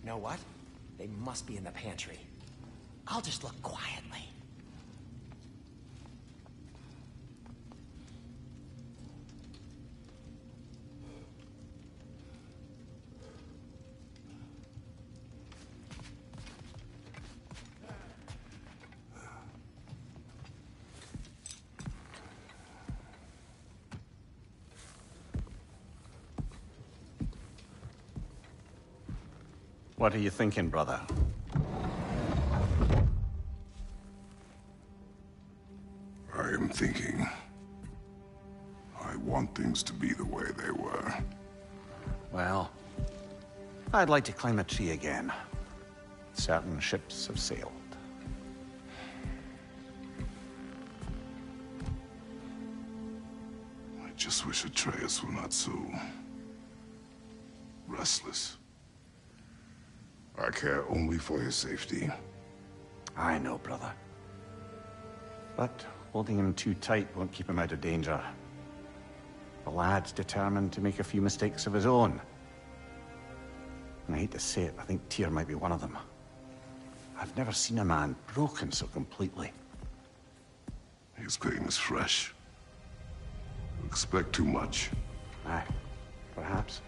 Know what? They must be in the pantry. I'll just look quietly. What are you thinking, brother? I am thinking. I want things to be the way they were. Well, I'd like to climb a tree again. Certain ships have sailed. I just wish Atreus were not so restless. I care only for his safety. I know, brother. But holding him too tight won't keep him out of danger. The lad's determined to make a few mistakes of his own. And I hate to say it, I think Tyr might be one of them. I've never seen a man broken so completely. His pain is fresh. You expect too much. Aye, perhaps.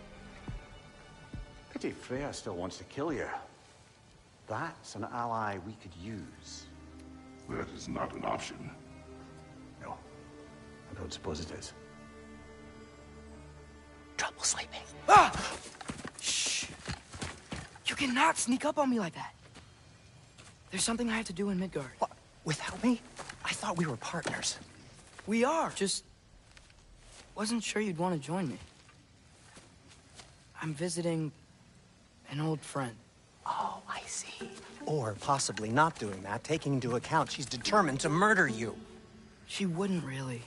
Pity Freya still wants to kill you. That's an ally we could use. That is not an option. No, I don't suppose it is. Trouble sleeping. Ah! Shh! You cannot sneak up on me like that. There's something I have to do in Midgard. What? Without me? I thought we were partners. We are, just... wasn't sure you'd want to join me. I'm visiting an old friend. Oh, I see. Or possibly not doing that, taking into account she's determined to murder you. She wouldn't really.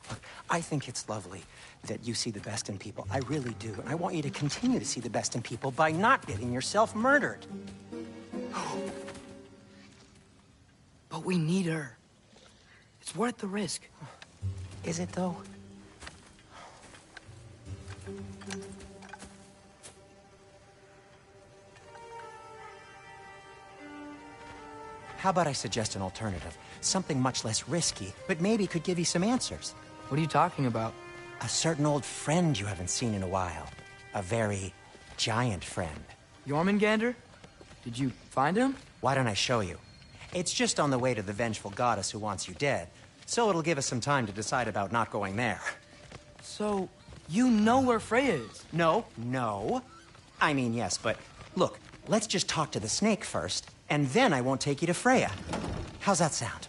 Look, I think it's lovely that you see the best in people. I really do. And I want you to continue to see the best in people by not getting yourself murdered. But we need her. It's worth the risk. Is it, though? How about I suggest an alternative? Something much less risky, but maybe could give you some answers. What are you talking about? A certain old friend you haven't seen in a while. A very giant friend. Jormungandr? Did you find him? Why don't I show you? It's just on the way to the vengeful goddess who wants you dead, so it'll give us some time to decide about not going there. So, you know where Freya is? No. I mean, yes, but look, let's just talk to the snake first, and then I won't take you to Freya. How's that sound?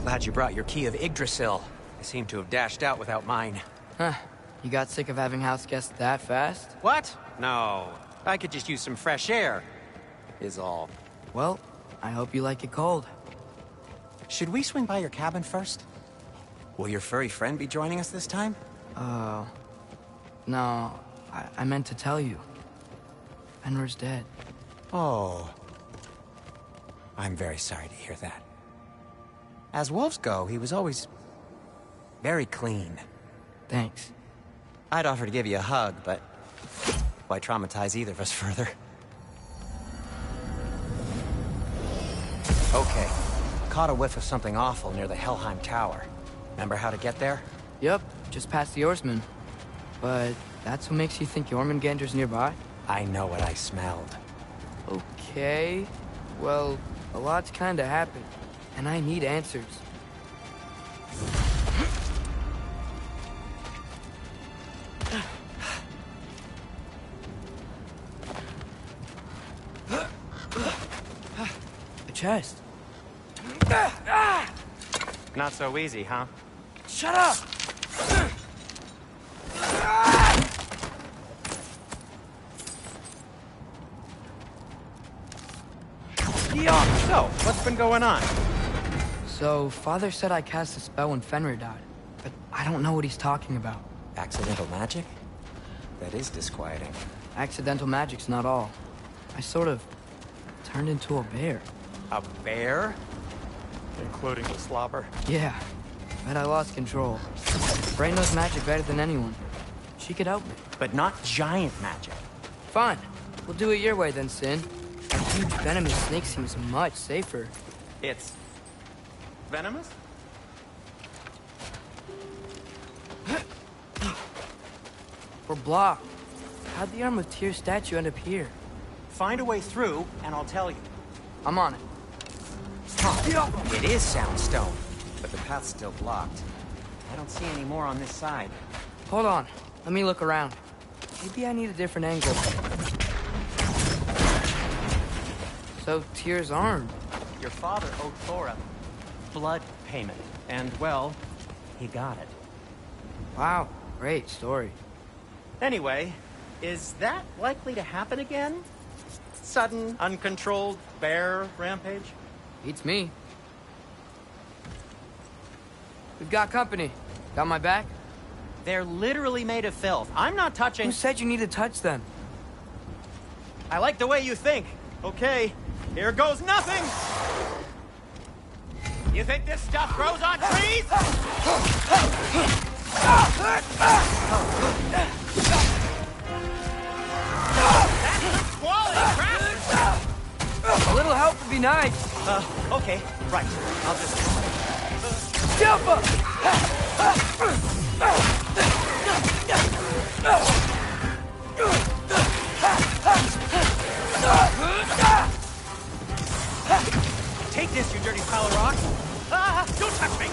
Glad you brought your key of Yggdrasil. I seem to have dashed out without mine. Huh. You got sick of having house guests that fast? What? No. I could just use some fresh air, is all. Well, I hope you like it cold. Should we swing by your cabin first? Will your furry friend be joining us this time? No. I meant to tell you. Fenrir's dead. Oh. I'm very sorry to hear that. As wolves go, he was always very clean. Thanks. I'd offer to give you a hug, but why traumatize either of us further? Okay. Caught a whiff of something awful near the Helheim Tower. Remember how to get there? Yep, just past the Oarsman. But that's what makes you think Jormungandr's nearby? I know what I smelled. Okay. Well, a lot's kinda happened, and I need answers. A chest. Not so easy, huh? Shut up! So, what's been going on? So, Father said I cast a spell when Fenrir died, but I don't know what he's talking about. Accidental magic? That is disquieting. Accidental magic's not all. I sort of turned into a bear. A bear? Including the slobber? Yeah, but I lost control. Brain knows magic better than anyone. She could help me. But not giant magic. Fine. We'll do it your way then, Sin. A huge venomous snake seems much safer. It's... venomous? We're blocked. How'd the Arm of Tyr statue end up here? Find a way through, and I'll tell you. I'm on it. It is soundstone, but the path's still blocked. I don't see any more on this side. Hold on. Let me look around. Maybe I need a different angle. So, Tyr's arm. Your father owed Thor a blood payment, and, well, he got it. Wow, great story. Anyway, is that likely to happen again? Sudden, uncontrolled bear rampage? Beats me. We've got company. Got my back? They're literally made of filth. I'm not touching... Who said you need to touch them? I like the way you think. Okay, here goes nothing! You think this stuff grows on trees? That's some quality craftsmanship! A little help would be nice. Okay, right. I'll just... Jump up! Take this, you dirty pile of rocks! Don't touch me!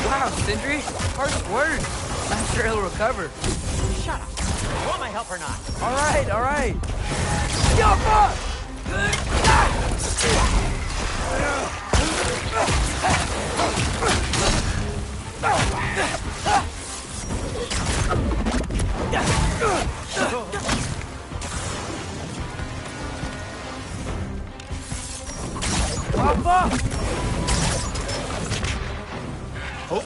Wow, Sindri, harsh words. I'm sure he'll recover. Shut up! You want my help or not? All right. Jump up! Papa! Oh.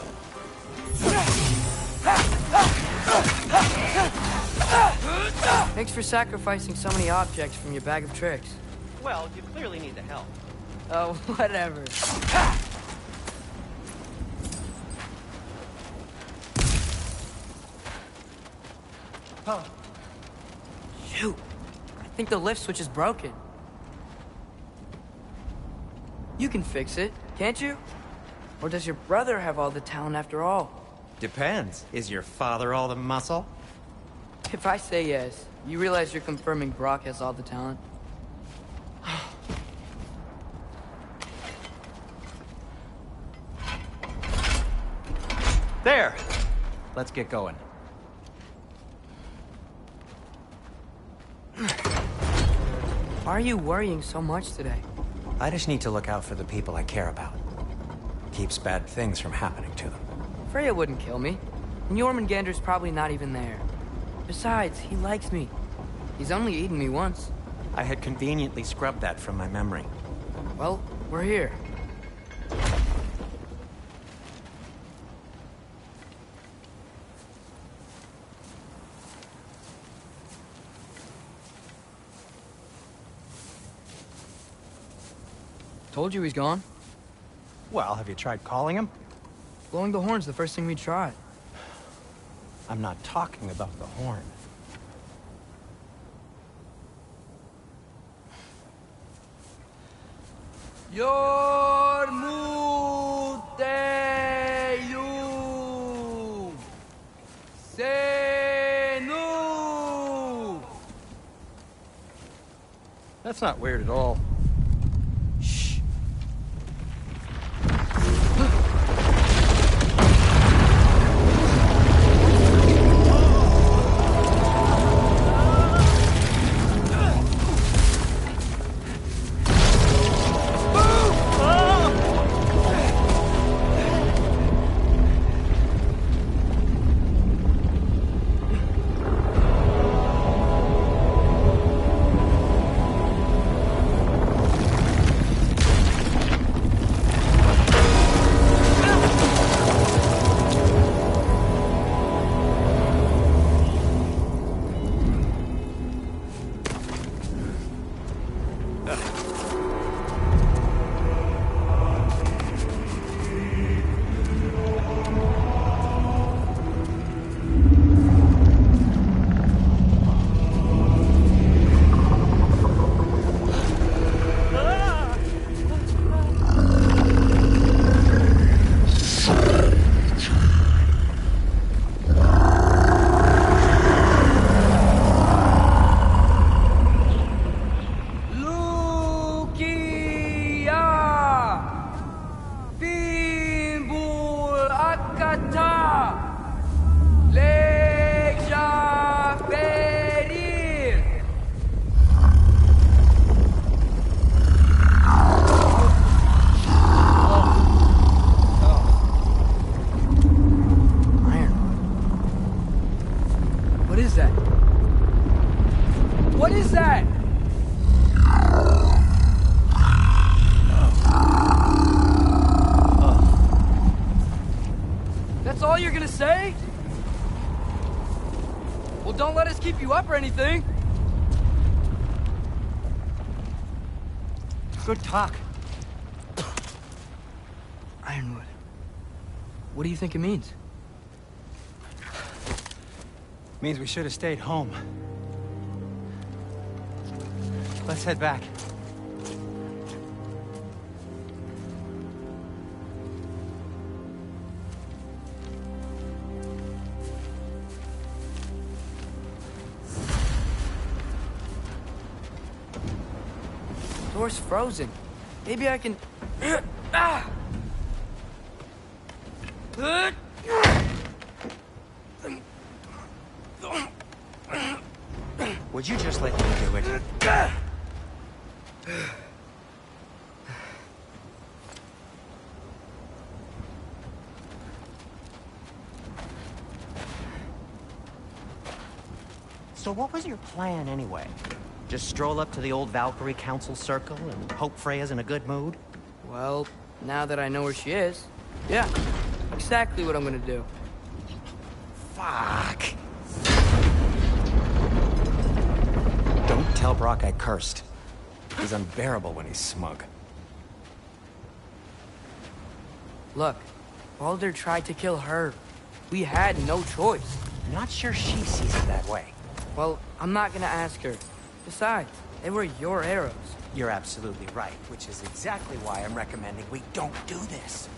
Thanks for sacrificing so many objects from your bag of tricks. Well, you clearly need the help. Oh, whatever. Oh. Shoot. I think the lift switch is broken. You can fix it, can't you? Or does your brother have all the talent after all? Depends. Is your father all the muscle? If I say yes, you realize you're confirming Brock has all the talent? There! Let's get going. Why are you worrying so much today? I just need to look out for the people I care about. Keeps bad things from happening to them. Freya wouldn't kill me. And Jormungandr's probably not even there. Besides, he likes me. He's only eaten me once. I had conveniently scrubbed that from my memory. Well, we're here. Told you he's gone. Well, have you tried calling him? Blowing the horn's the first thing we tried. I'm not talking about the horn. Yormuteyu Senu. That's not weird at all. Shh. Yata! Leja Perir! Iron. What is that? What is that? That's all you're gonna say? Well, don't let us keep you up or anything. Good talk. Ironwood. What do you think it means? Means we should have stayed home. Let's head back. Door's frozen. Maybe I can... Ah! Would you just let me do it? So what was your plan anyway? Just stroll up to the old Valkyrie Council circle and hope Freya's in a good mood? Well, now that I know where she is, yeah, exactly what I'm gonna do. Fuck. Don't tell Brock I cursed. He's unbearable when he's smug. Look, Baldur tried to kill her. We had no choice. Not sure she sees it that way. Well, I'm not gonna ask her. Besides, they were your arrows. You're absolutely right, which is exactly why I'm recommending we don't do this.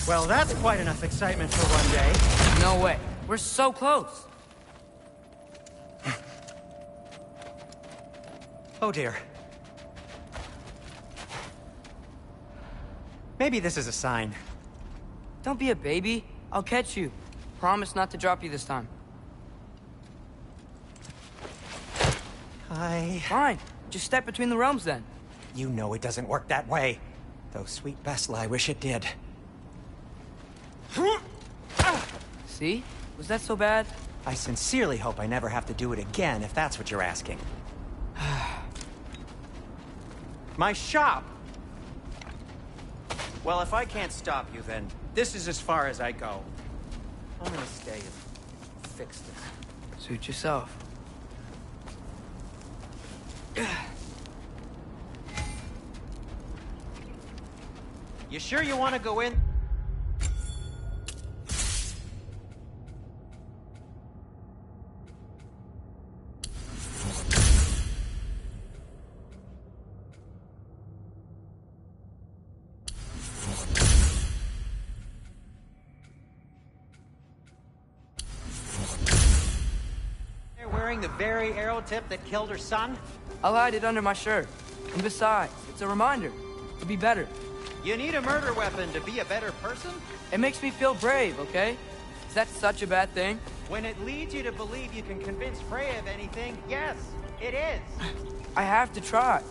Well, that's quite enough excitement for one day. No way. We're so close. Oh dear. Maybe this is a sign. Don't be a baby. I'll catch you. Promise not to drop you this time. Fine. Just step between the realms then. You know it doesn't work that way. Though sweet Bessel, I wish it did. See? Was that so bad? I sincerely hope I never have to do it again, if that's what you're asking. My shop! Well, if I can't stop you, then this is as far as I go. I'm gonna stay and fix this. Suit yourself. You sure you want to go in? They're wearing the very arrow tip that killed her son? I'll hide it under my shirt. And besides, it's a reminder to be better. You need a murder weapon to be a better person? It makes me feel brave, okay? Is that such a bad thing? When it leads you to believe you can convince Freya of anything, yes, it is. I have to try.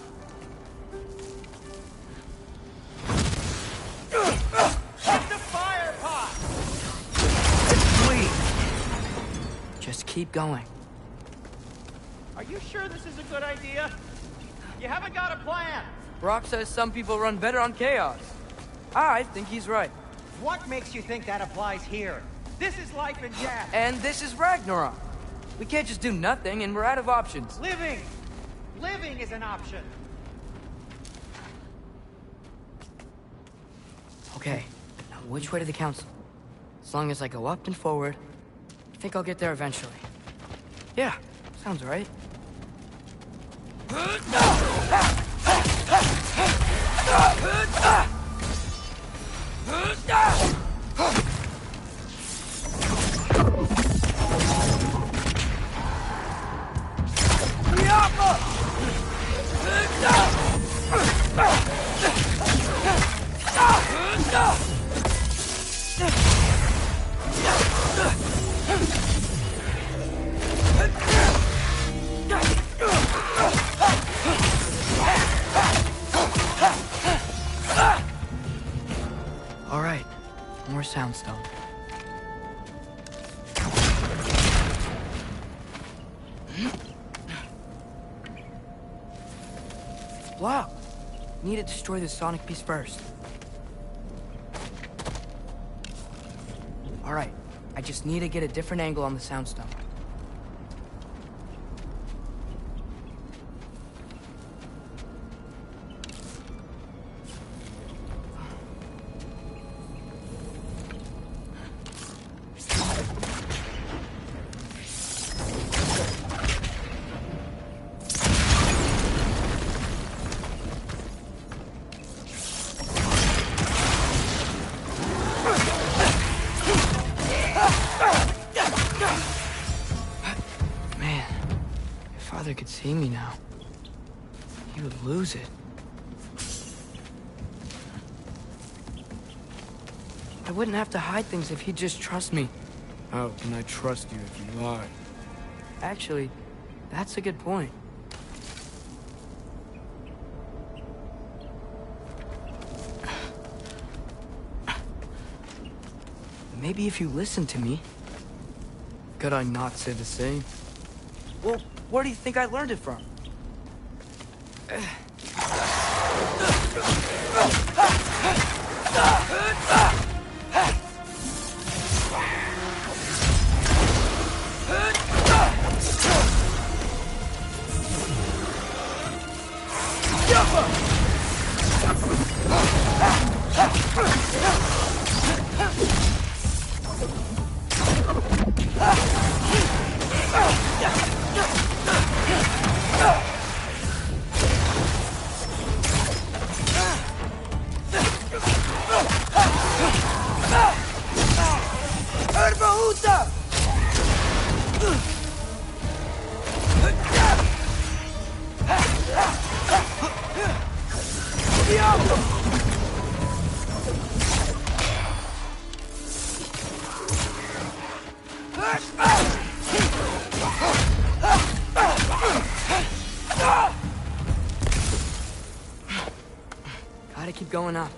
Hit the fire pot! Please. Just keep going. Are you sure this is a good idea? You haven't got a plan. Brock says some people run better on chaos. I think he's right. What makes you think that applies here? This is life and death. And this is Ragnarok. We can't just do nothing, and we're out of options. Living! Living is an option. Okay, now which way to the council? As long as I go up and forward, I think I'll get there eventually. Yeah, sounds right. All right, more soundstone. Wow, need to destroy the sonic piece first. All right, I just need to get a different angle on the soundstone. Father could see me now. He would lose it. I wouldn't have to hide things if he'd just trust me. How can I trust you if you lie? Actually, that's a good point. Maybe if you listen to me. Could I not say the same? Well, where do you think I learned it from? Gotta keep going up.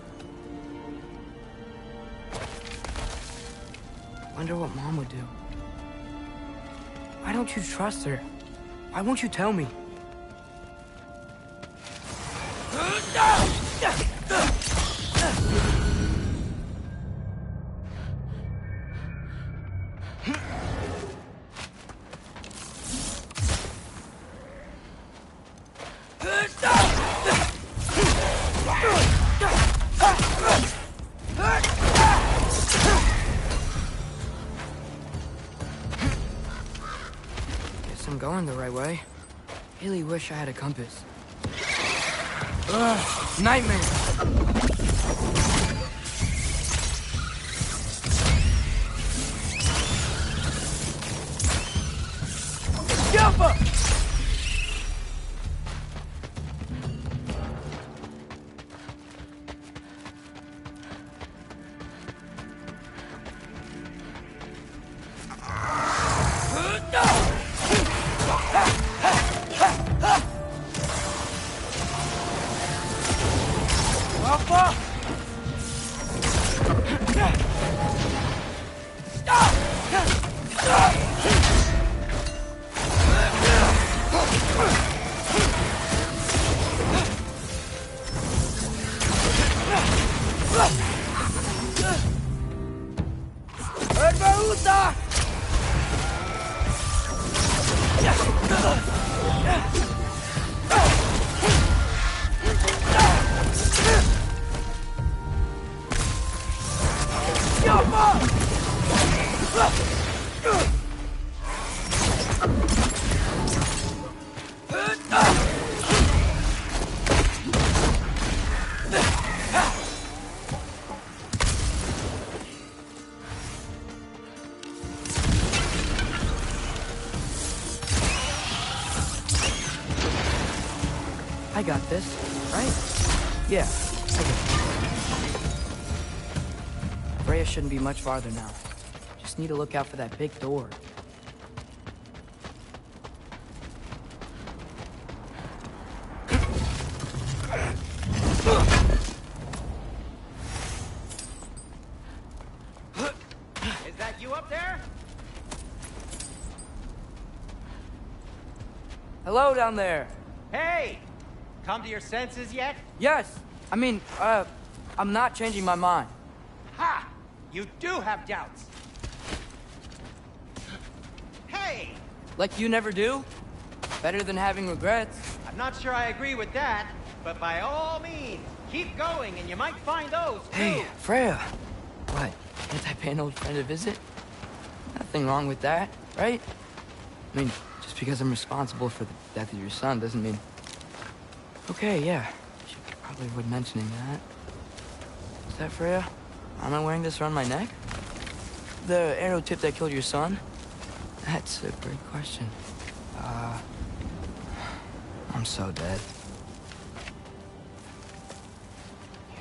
Wonder what Mom would do. Why don't you trust her? Why won't you tell me? Guess I'm going the right way. Really wish I had a compass. Ugh, nightmare! Jump up! I got this, right? Yeah, I got it. Freya shouldn't be much farther now. Just need to look out for that big door. Is that you up there? Hello down there. Hey! Come to your senses yet? Yes, I mean, I'm not changing my mind. Ha! You do have doubts. Hey! Like you never do? Better than having regrets. I'm not sure I agree with that, but by all means, keep going and you might find those, too. Hey, Freya. What, can't I pay an old friend a visit? Nothing wrong with that, right? I mean, just because I'm responsible for the death of your son doesn't mean... Okay, yeah. Should probably avoid mentioning that. Is that Freya? Am I wearing this around my neck? The arrow tip that killed your son? That's a great question. I'm so dead.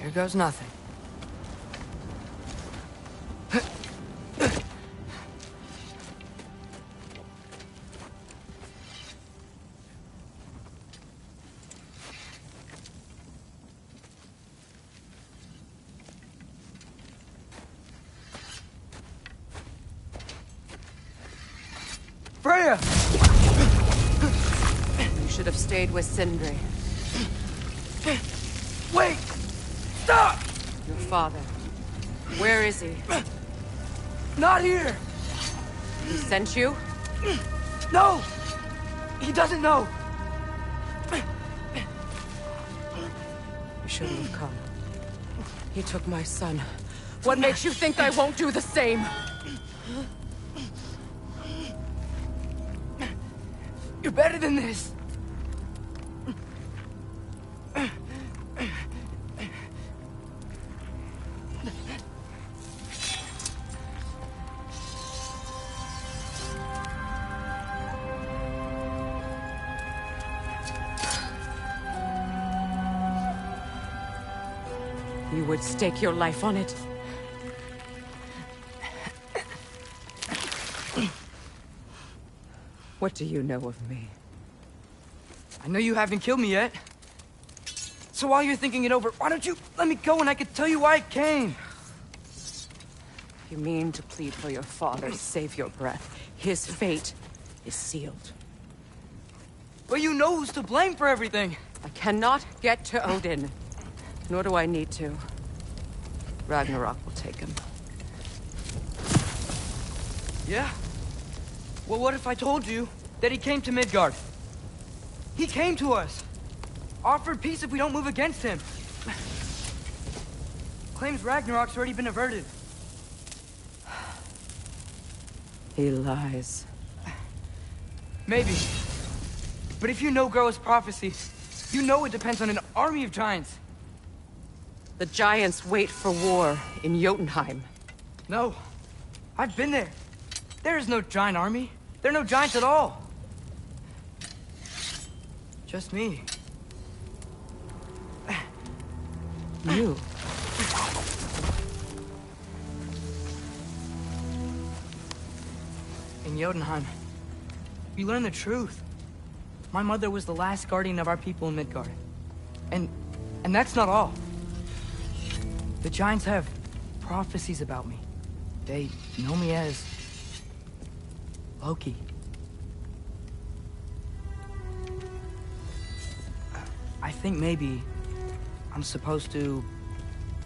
Here goes nothing. Freya! You should have stayed with Sindri. Wait! Stop! Your father. Where is he? Not here! He sent you? No! He doesn't know! You shouldn't have come. He took my son. What makes you think I won't do the same? You're better than this! You would stake your life on it. What do you know of me? I know you haven't killed me yet. So while you're thinking it over, why don't you let me go and I can tell you why I came? You mean to plead for your father, save your breath. His fate is sealed. But you know who's to blame for everything. I cannot get to Odin. Nor do I need to. Ragnarok will take him. Yeah? Well, what if I told you that he came to Midgard? He came to us. Offered peace if we don't move against him. Claims Ragnarok's already been averted. He lies. Maybe. But if you know Groa's prophecy, you know it depends on an army of giants. The giants wait for war in Jotunheim. No. I've been there. There is no giant army. There are no giants at all. Just me. You. In Jotunheim, we learn the truth. My mother was the last guardian of our people in Midgard. And that's not all. The giants have prophecies about me. They know me as Loki. I think maybe I'm supposed to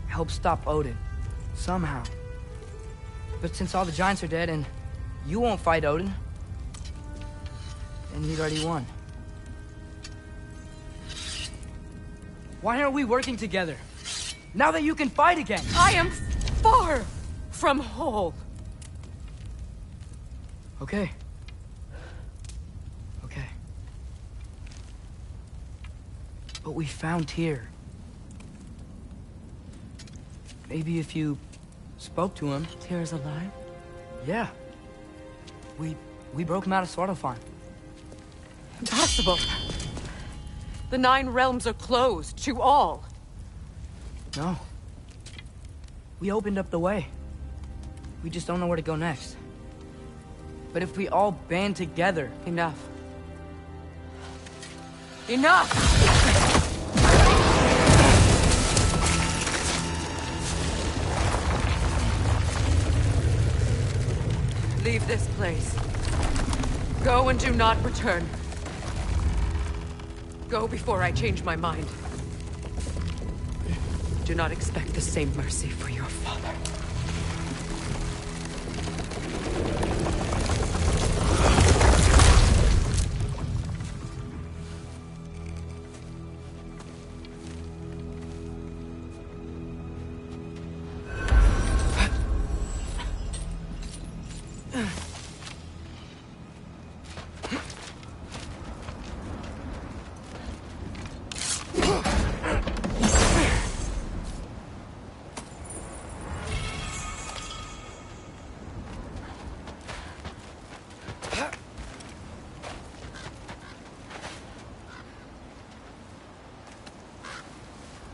help stop Odin, somehow. But since all the giants are dead and you won't fight Odin, then he'd already won. Why aren't we working together? Now that you can fight again! I am far from whole. Okay. Okay. But we found Tyr. Maybe if you spoke to him... Tyr's alive? Yeah. We broke him out of Svartalfheim. Impossible. The 9 realms are closed to all. No. We opened up the way. We just don't know where to go next. But if we all band together... Enough. Enough! Leave this place. Go and do not return. Go before I change my mind. Do not expect the same mercy for your father.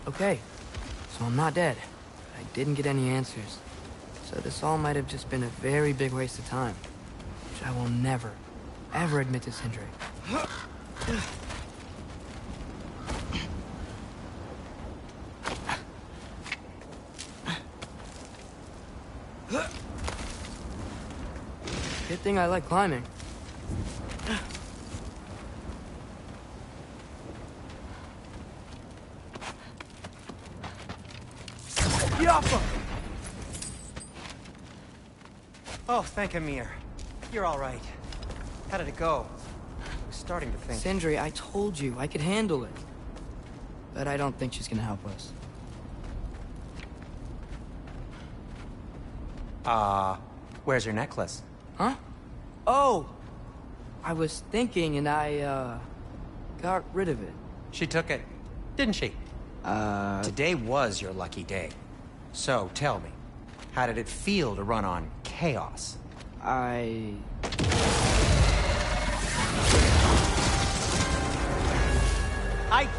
Okay, so I'm not dead. I didn't get any answers. So this all might have just been a very big waste of time. Which I will never, ever admit to Sindri. Good thing I like climbing. Oh, thank Amir. You're all right. How did it go? I was starting to think... Sindri, I told you I could handle it. But I don't think she's gonna help us. Where's your necklace? Huh? Oh! I was thinking and I, got rid of it. She took it, didn't she? Today was your lucky day. So, tell me, how did it feel to run on chaos? I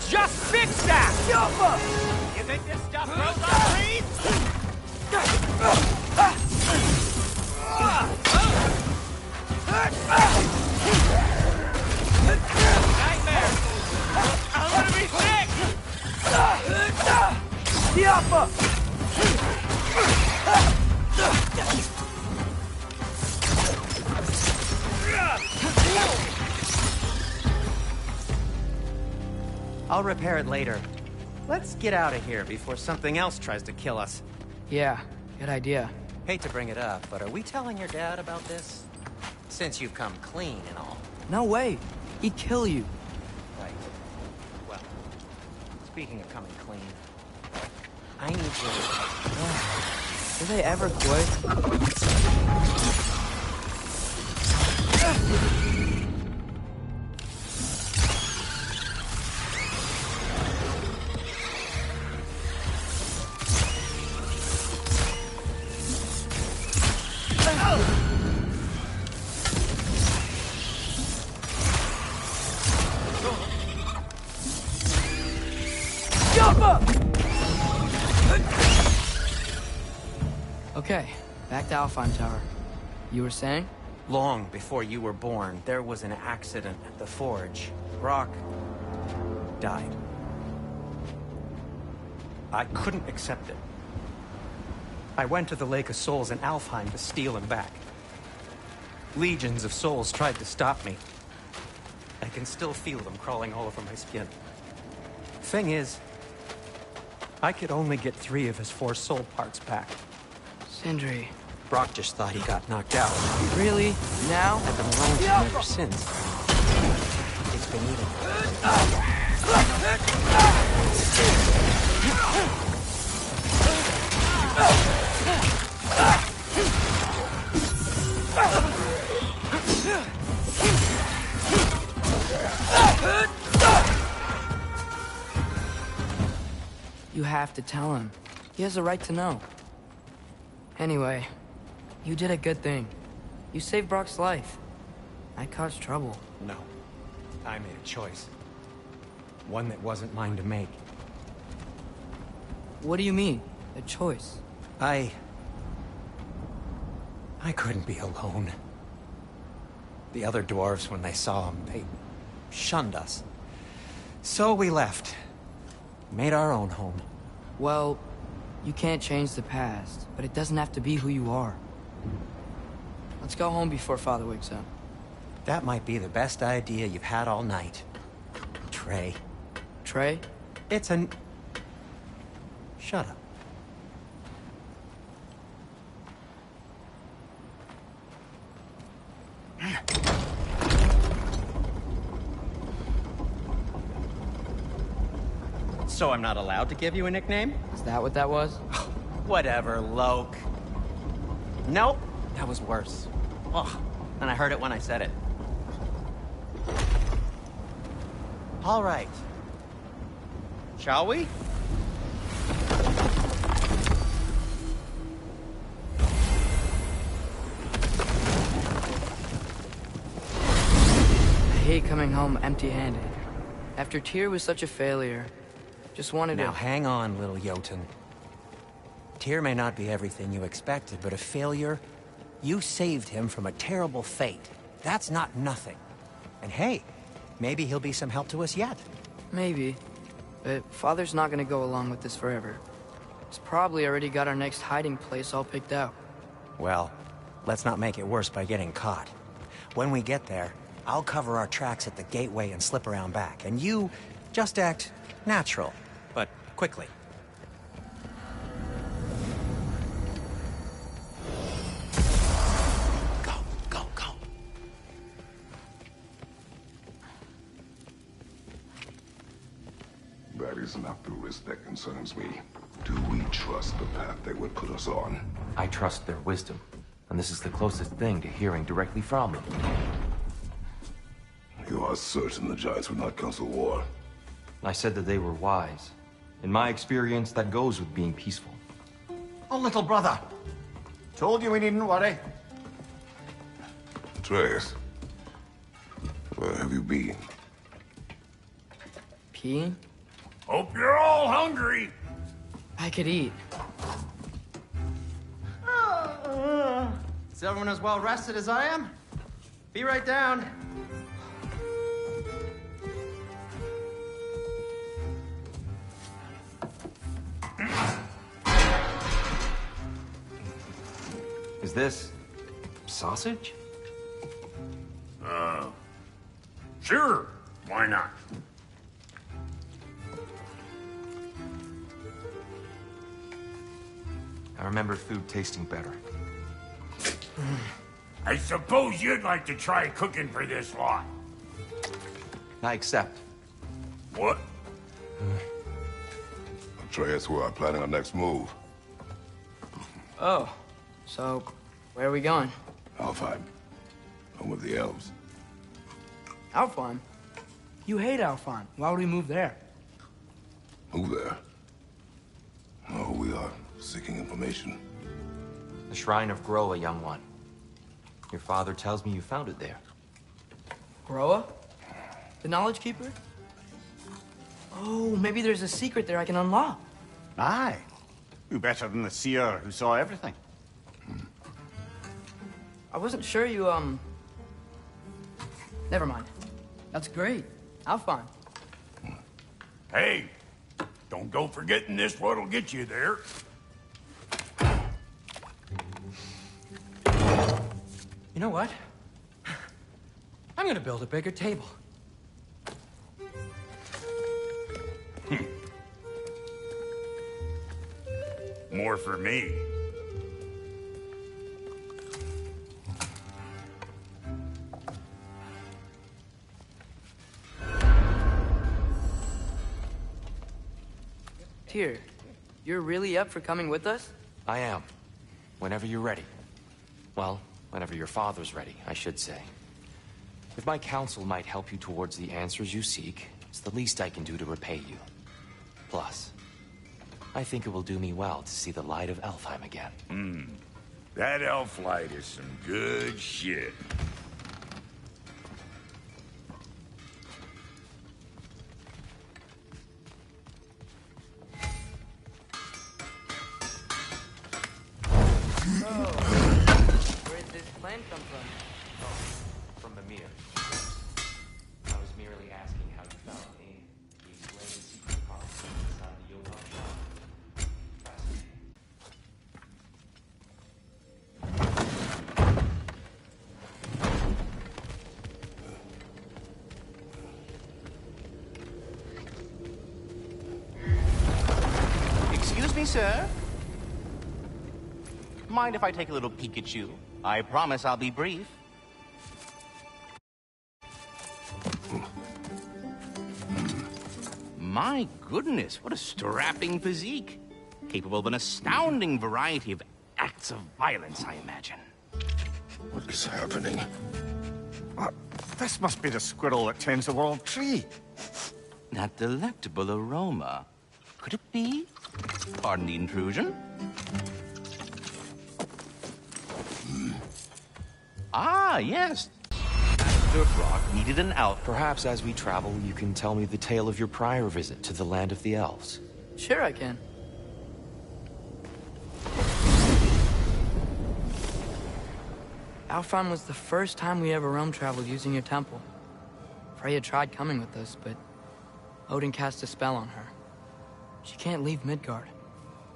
just fixed that! You think this stuff grows on trees? Nightmare! I'm gonna be sick! I'll repair it later. Let's get out of here before something else tries to kill us. Yeah, good idea. Hate to bring it up, but are we telling your dad about this? Since you've come clean and all. No way. He'd kill you. Right. Well, speaking of coming clean, I need you. Do they ever quit? Okay, back to Alfheim Tower. You were saying? Long before you were born, there was an accident at the forge. Brock died. I couldn't accept it. I went to the Lake of Souls in Alfheim to steal him back. Legions of souls tried to stop me. I can still feel them crawling all over my skin. Thing is, I could only get 3 of his 4 soul parts back. Sindri. Brock just thought he got knocked out. Really? Now? I've been alone to him ever since. It's been eating. You have to tell him. He has a right to know. Anyway, you did a good thing. You saved Brock's life. I caused trouble. No. I made a choice. One that wasn't mine to make. What do you mean? A choice? I couldn't be alone. The other dwarves, when they saw him, they shunned us. So we left. Made our own home. Well, you can't change the past, but it doesn't have to be who you are. Let's go home before Father wakes up. That might be the best idea you've had all night. Trey. Trey? It's an... Shut up. So I'm not allowed to give you a nickname? Is that what that was? Whatever, Loke. Nope, that was worse. Ugh, and I heard it when I said it. All right. Shall we? I hate coming home empty-handed. After Tyr was such a failure, just wanted Now to... hang on, little Jotun. Tyr may not be everything you expected, but a failure? You saved him from a terrible fate. That's not nothing. And hey, maybe he'll be some help to us yet. Maybe. But Father's not gonna go along with this forever. He's probably already got our next hiding place all picked out. Well, let's not make it worse by getting caught. When we get there, I'll cover our tracks at the gateway and slip around back. And you just act natural, but quickly. Go, go, go. That is not the risk that concerns me. Do we trust the path they would put us on? I trust their wisdom, and this is the closest thing to hearing directly from them. You are certain the Giants would not counsel war? I said that they were wise. In my experience, that goes with being peaceful. Oh, little brother. Told you we needn't worry. Atreus, where have you been? Peeing? Hope you're all hungry. I could eat. Is everyone as well rested as I am? Be right down. Is this sausage? Sure, why not? I remember food tasting better. I suppose you'd like to try cooking for this lot. I accept. What? Atreus, we are planning our next move. Oh, so where are we going? Alfheim. Home of the Elves. Alfheim? You hate Alfheim. Why would we move there? Move there? No, we are seeking information. The Shrine of Groa, young one. Your father tells me you found it there. Groa? The Knowledge Keeper? Oh, maybe there's a secret there I can unlock. Aye. Who better than the seer who saw everything? I wasn't sure you, Never mind. That's great. Alfheim. Hey, don't go forgetting this what'll get you there. You know what? I'm gonna build a bigger table. More for me. Tyr, you're really up for coming with us? I am. Whenever you're ready. Well, whenever your father's ready, I should say. If my counsel might help you towards the answers you seek, it's the least I can do to repay you. Plus, I think it will do me well to see the light of Elfheim again. That elf light is some good shit. me, sir? Mind if I take a little peek at you? I promise I'll be brief. My goodness, what a strapping physique. Capable of an astounding variety of acts of violence, I imagine. What is happening? This must be the squirrel that tends the world tree. That delectable aroma. Could it be? Pardon the intrusion. Ah, yes. Rock needed an out. Perhaps as we travel, you can tell me the tale of your prior visit to the land of the elves. Sure I can. Alfheim was the first time we ever realm traveled using your temple. Freya tried coming with us, but Odin cast a spell on her. She can't leave Midgard.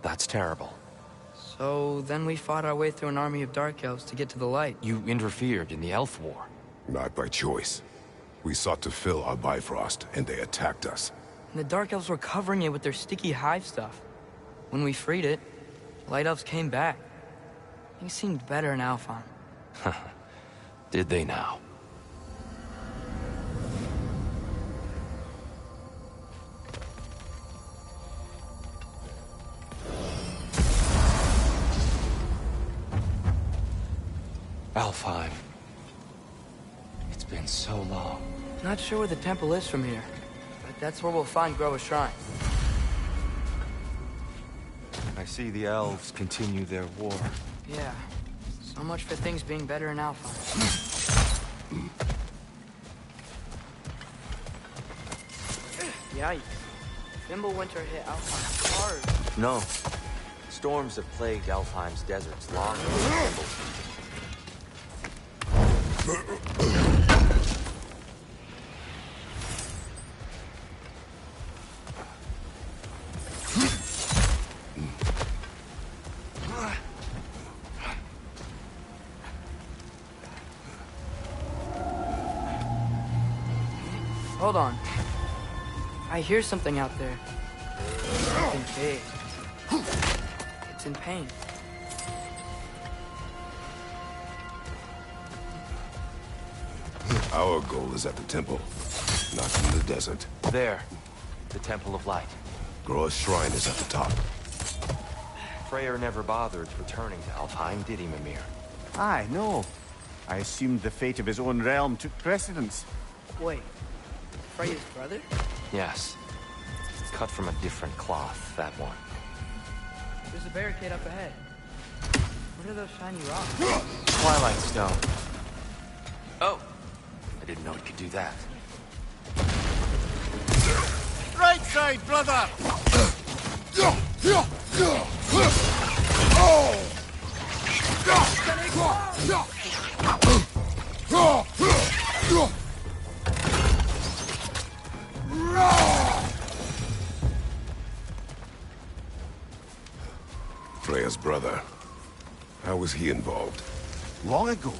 That's terrible. So then we fought our way through an army of dark elves to get to the light. You interfered in the elf war. Not by choice. We sought to fill our Bifrost, and they attacked us. And the dark elves were covering it with their sticky hive stuff. When we freed it, light elves came back. Things seemed better in Alfheim. Did they now? Alfheim. It's been so long. Not sure where the temple is from here, but that's where we'll find Groa's shrine. I see the elves continue their war. Yeah. So much for things being better in Alfheim. Yikes. Fimbulwinter hit Alfheim hard. No. Storms have plagued Alfheim's deserts long before Fimbul. Hold on. I hear something out there. Something big. It's in pain. Our goal is at the temple, not in the desert. There. The Temple of Light. Groa's shrine is at the top. Freyr never bothered returning to Alfheim, did he, Mimir? Aye, no. I assumed the fate of his own realm took precedence. Wait. Freya's brother? Yes. Cut from a different cloth, that one. There's a barricade up ahead. What are those shiny rocks? Twilight Stone. Oh! I didn't know it could do that. Right side, brother! Freya's brother. How was he involved? Long ago,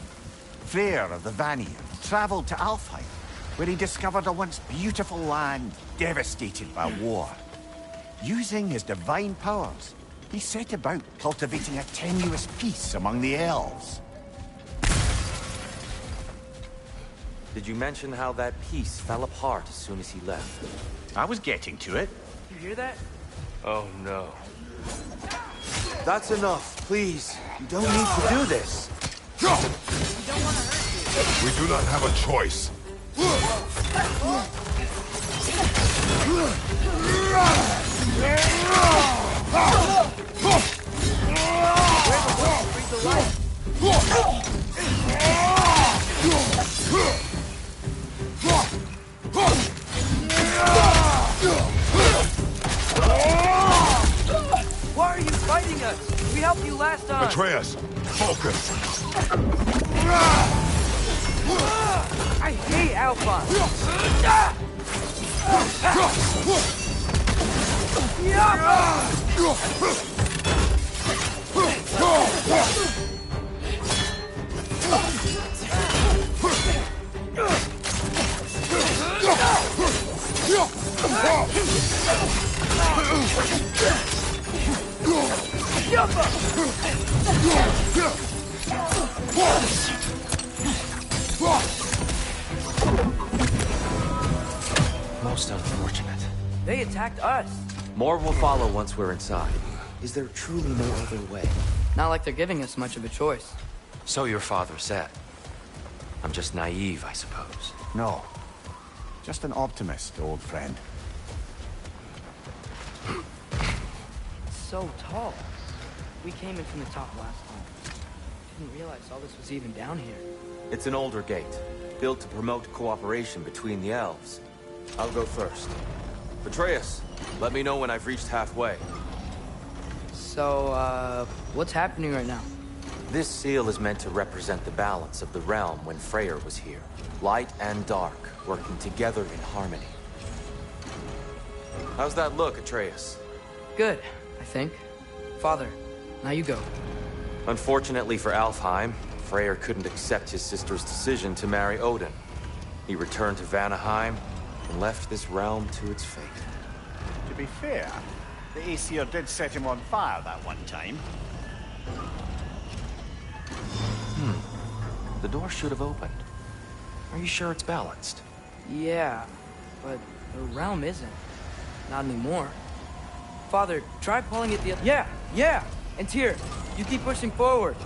Freyr of the Vanir traveled to Alfheim, where he discovered a once beautiful land devastated by war. Using his divine powers, he set about cultivating a tenuous peace among the elves. Did you mention how that peace fell apart as soon as he left? I was getting to it. You hear that? Oh no. That's enough, please. You don't need to do this. We don't want to hurt you. We do not have a choice. Why are you fighting us? We helped you last time. Atreus, focus. I hate Alpha. Most unfortunate. They attacked us. More will follow once we're inside. Is there truly no other way? Not like they're giving us much of a choice. So your father said. I'm just naive, I suppose. No. Just an optimist, old friend. So tall. We came in from the top last time. Didn't realize all this was even down here. It's an older gate, built to promote cooperation between the elves. I'll go first. Atreus, let me know when I've reached halfway. So, what's happening right now? This seal is meant to represent the balance of the realm when Freyr was here. Light and dark, working together in harmony. How's that look, Atreus? Good, I think. Father, now you go. Unfortunately for Alfheim, Freyr couldn't accept his sister's decision to marry Odin. He returned to Vanaheim and left this realm to its fate. To be fair, the Aesir did set him on fire that one time. The door should have opened. Are you sure it's balanced? Yeah, but the realm isn't. Not anymore. Father, try pulling it the other... Yeah! And Tyr, you keep pushing forward.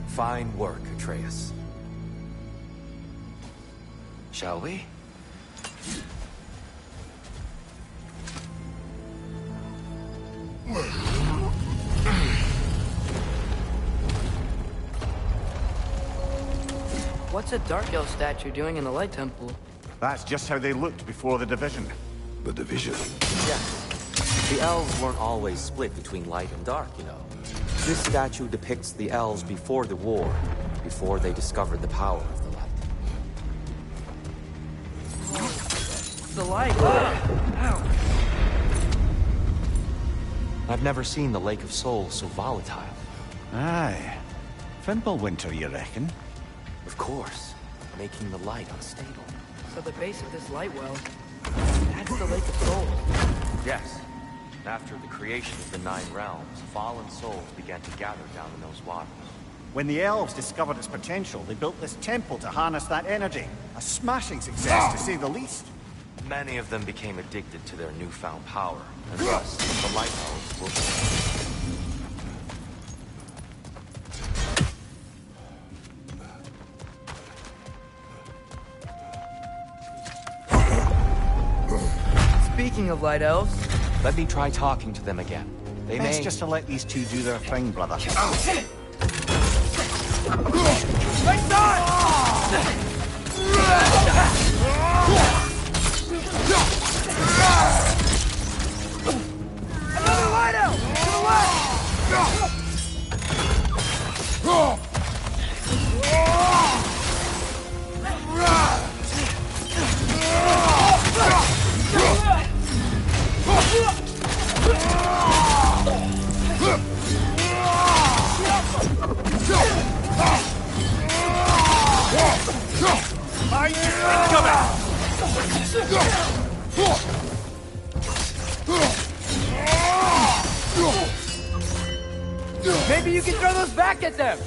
Fine work, Atreus. Shall we? What's a Dark Elf statue doing in the Light Temple? That's just how they looked before the division. The division. Yes. The elves weren't always split between light and dark, you know. This statue depicts the elves before the war, before they discovered the power of the light. The light! Ow! I've never seen the Lake of Souls so volatile. Aye. Fimbulwinter, you reckon? Of course, making the light unstable. So the base of this light well, that's the Lake of Souls. Yes. After the creation of the Nine Realms, fallen souls began to gather down in those waters. When the elves discovered its potential, they built this temple to harness that energy. A smashing success, to say the least. Many of them became addicted to their newfound power, and thus, the Light Elves were... Speaking of Light Elves... Let me try talking to them again. They Best may... just to let these two do their thing, brother. Right side! Another Light Elf! To the left! Maybe you can throw those back at them!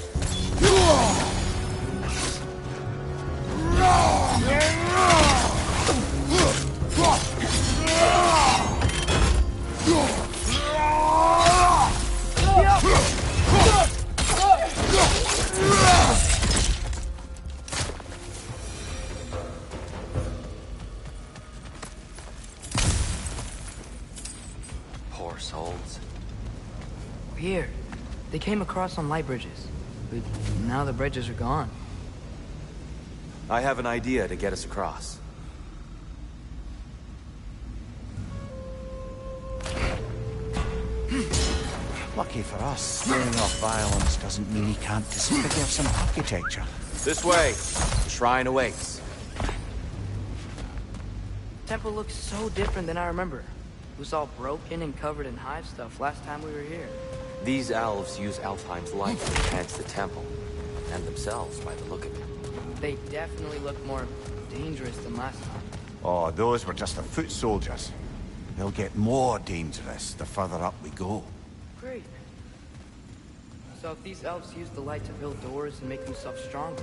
Poor souls. Here. They came across on light bridges. But now the bridges are gone. I have an idea to get us across. Lucky for us, swearing off violence doesn't mean he can't disfigure some architecture. This way. The shrine awaits. Temple looks so different than I remember. It was all broken and covered in hive stuff last time we were here. These elves use Alfheim's light to enhance the temple. and themselves by the look of it. They definitely look more dangerous than last time. Oh, those were just the foot soldiers. They'll get more dangerous the further up we go. Great. So if these elves use the light to build doors and make themselves stronger,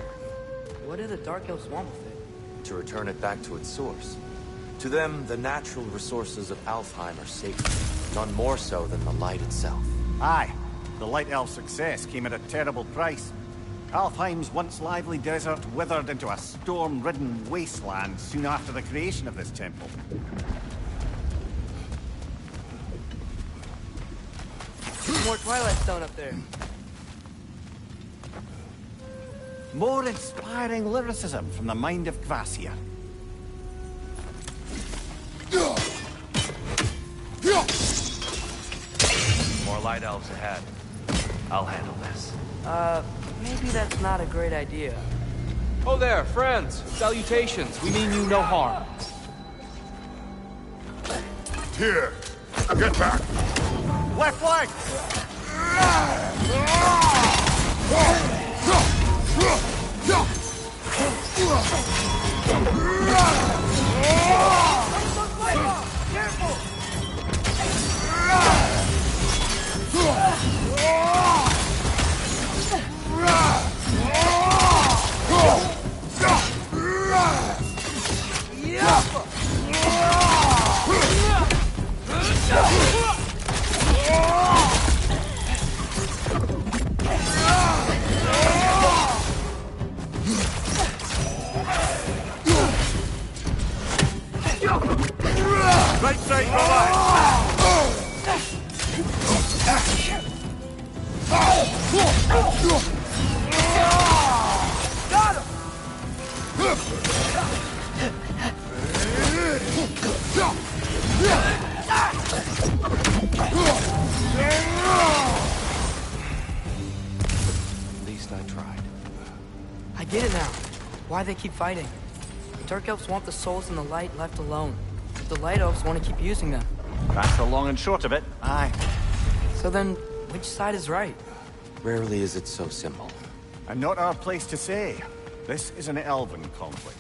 what do the Dark Elves want with it? To return it back to its source. To them, the natural resources of Alfheim are sacred, none more so than the light itself. Aye, the Light Elf success came at a terrible price. Alfheim's once lively desert withered into a storm-ridden wasteland soon after the creation of this temple. More Twilight Stone up there. More inspiring lyricism from the mind of Kvasir. More light elves ahead. I'll handle this. Maybe that's not a great idea. Oh there, friends. Salutations. We mean you no harm. Here, get back. Left leg! Right side, Got him! At least I tried. I get it now. Why they keep fighting. The Dark Elves want the souls and the light left alone. The Light Elves want to keep using them. That's the long and short of it. Aye. So then, which side is right? Rarely is it so simple. And not our place to say. This is an elven conflict.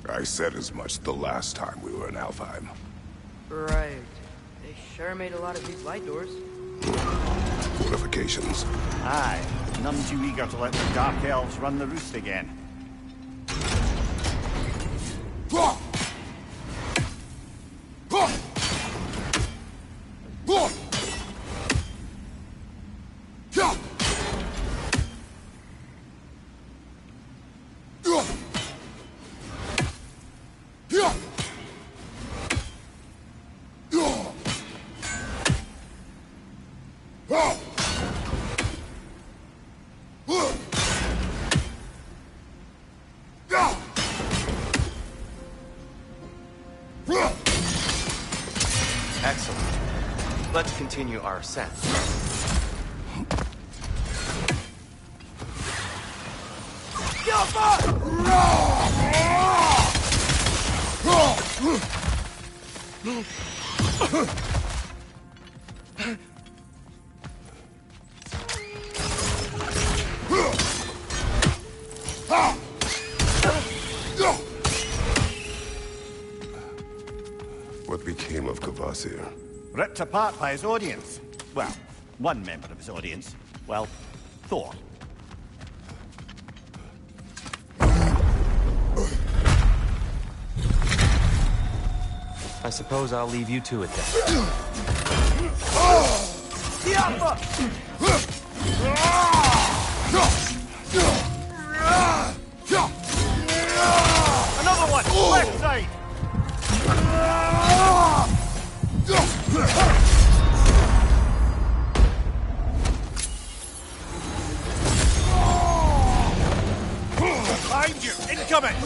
I said as much the last time we were in Alfheim. Right. They sure made a lot of these light doors. Fortifications. Aye. None too eager to let the Dark Elves run the roost again. Excellent. Let's continue our ascent. What became of Kvasir? Ripped apart by his audience. Well, one member of his audience. Well, Thor. I suppose I'll leave you to it then. Another one! Left side! Behind you! Incoming!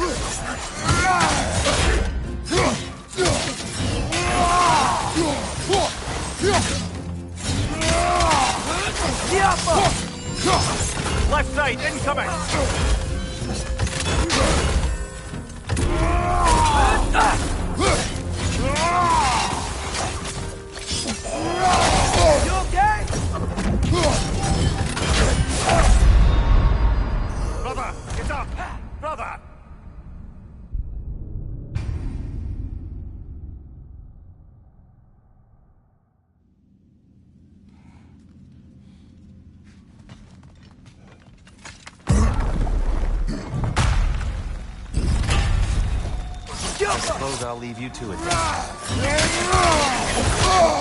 Left side, incoming! You okay? I suppose I'll leave you to it then.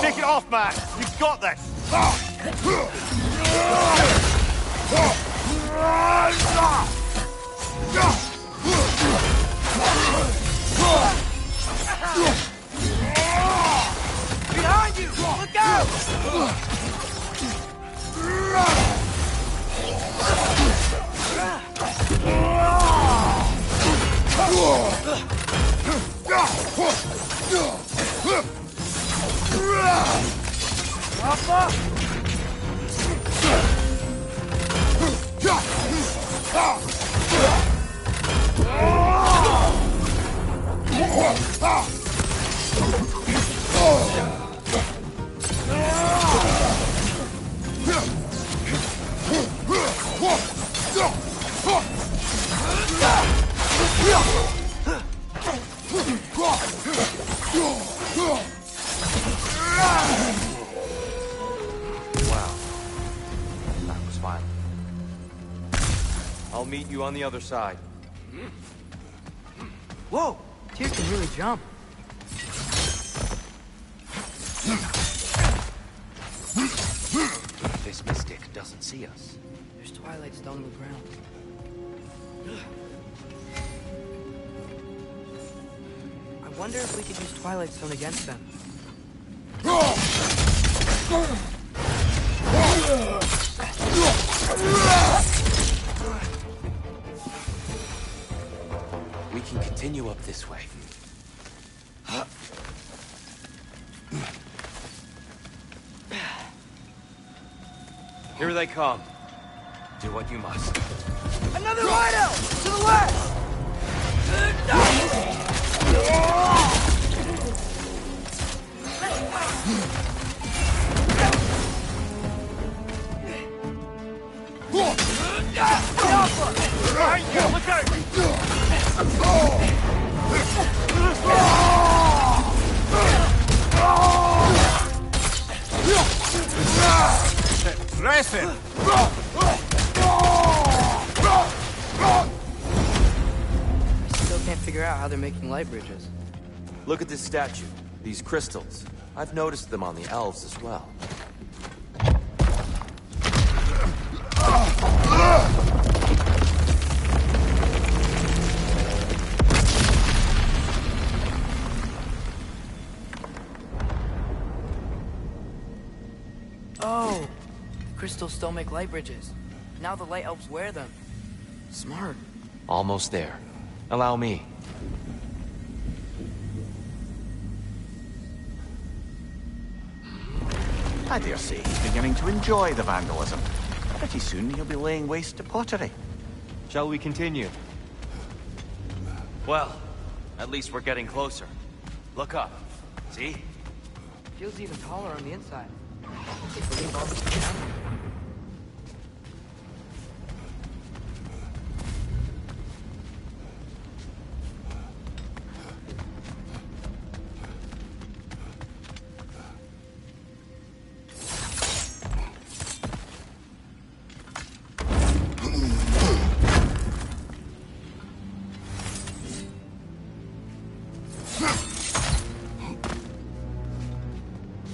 Take it off, man! You've got this! Behind you! Look out! That was violent. I'll meet you on the other side. Whoa! Tyr can really jump. This mystic doesn't see us. There's Twilight Stone on the ground. I wonder if we could use Twilight Stone against them. We can continue up this way. Here they come. Do what you must. Another White Elf! To the west! Look out! Listen! Still can't figure out how they're making light bridges. Look at this statue. These crystals. I've noticed them on the elves as well. Oh! Crystals still make light bridges. Now the light elves wear them. Smart. Almost there. Allow me. I dare say he's beginning to enjoy the vandalism. Pretty soon he'll be laying waste to pottery. Shall we continue? Well, at least we're getting closer. Look up. See? Feels even taller on the inside. If we leave all this behind.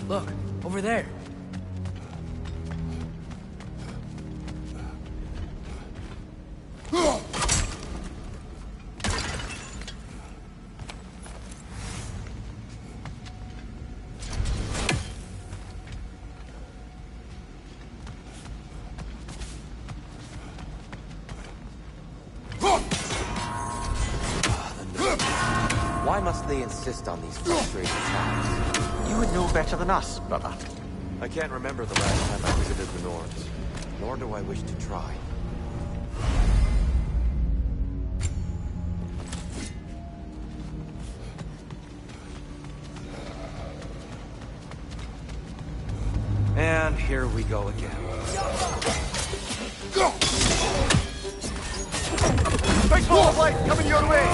Look, over there. Why must they insist on these frustrating attacks? You would know better than us, brother. I can't remember the last time I visited the Nords, nor do I wish to try. And here we go again. Go! Big ball of light coming your way!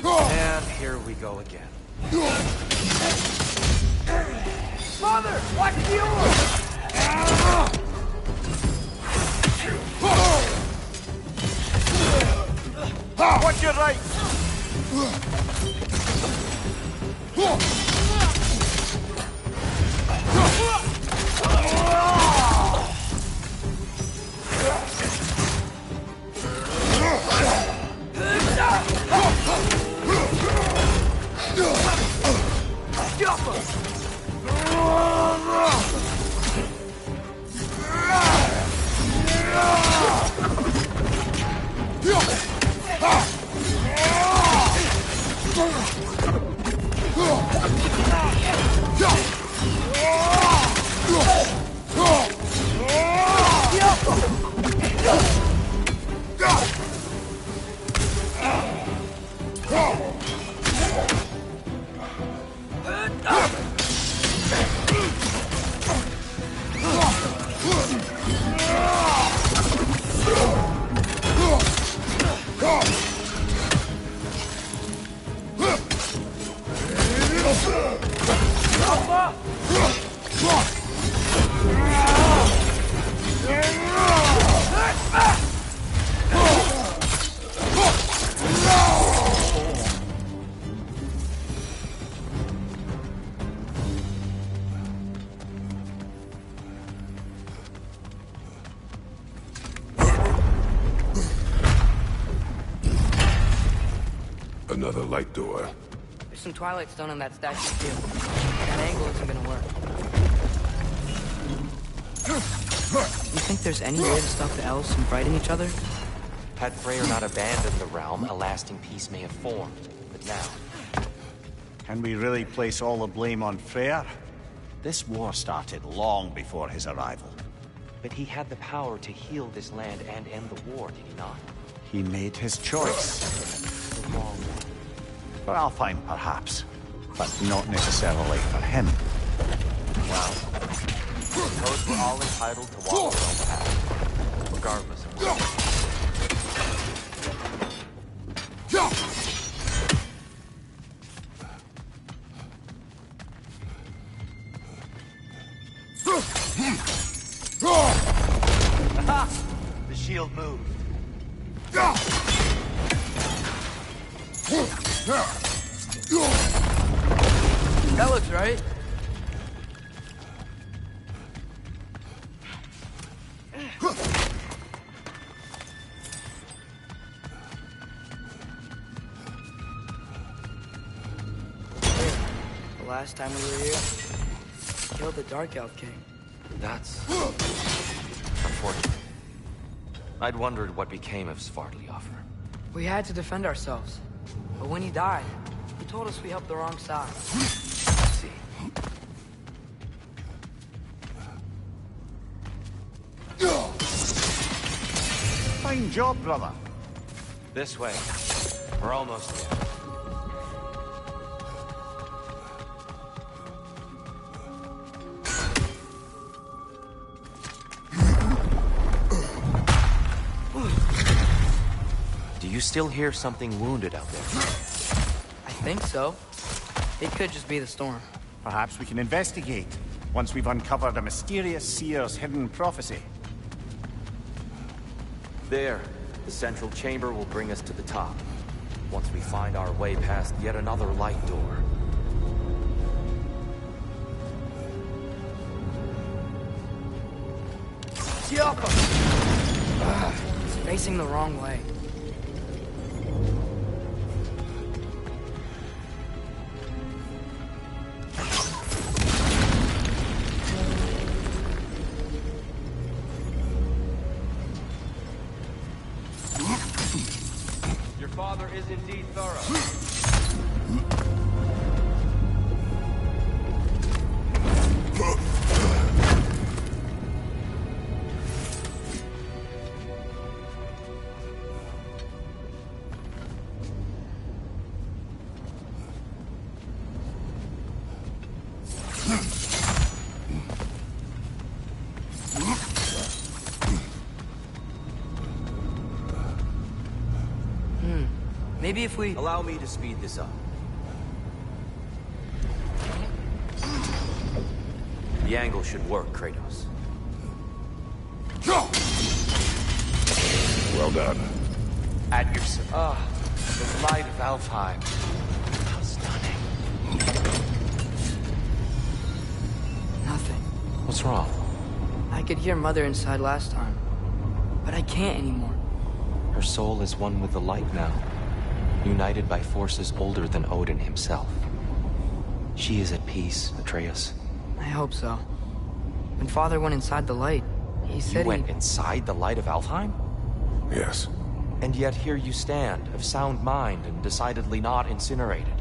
And here we go again. Mother, watch the orb! Watch your right! Another light door. There's some Twilight Stone on that statue, too. That angle isn't gonna work. You think there's any way to stop the elves from fighting each other? Had Freyr not abandoned the realm, a lasting peace may have formed. But now... Can we really place all the blame on Freyr? This war started long before his arrival. But he had the power to heal this land and end the war, did he not? He made his choice. The wrong one. For Alfheim, perhaps. But not necessarily for him. Well, suppose we're all entitled to walk our own path, regardless of what. Aha! The shield moved. That looks right. The last time we were here, we killed the Dark Elf King. That's... unfortunate. I'd wondered what became of Svartalfheim. We had to defend ourselves. But when he died, he told us we helped the wrong side. I see. Fine job, brother. This way. We're almost there. Do you still hear something wounded out there? I think so. It could just be the storm. Perhaps we can investigate, once we've uncovered a mysterious seer's hidden prophecy. There. The central chamber will bring us to the top. Once we find our way past yet another light door. It's facing the wrong way. Your father is indeed thorough. Maybe if we... Allow me to speed this up. The angle should work, Kratos. Well done. At your service. The light of Alfheim. How stunning. Nothing. What's wrong? I could hear Mother inside last time, but I can't anymore. Her soul is one with the light now, united by forces older than Odin himself. She is at peace, Atreus. I hope so. When Father went inside the light, he said You went inside the light of Alfheim? Yes. And yet here you stand, of sound mind and decidedly not incinerated.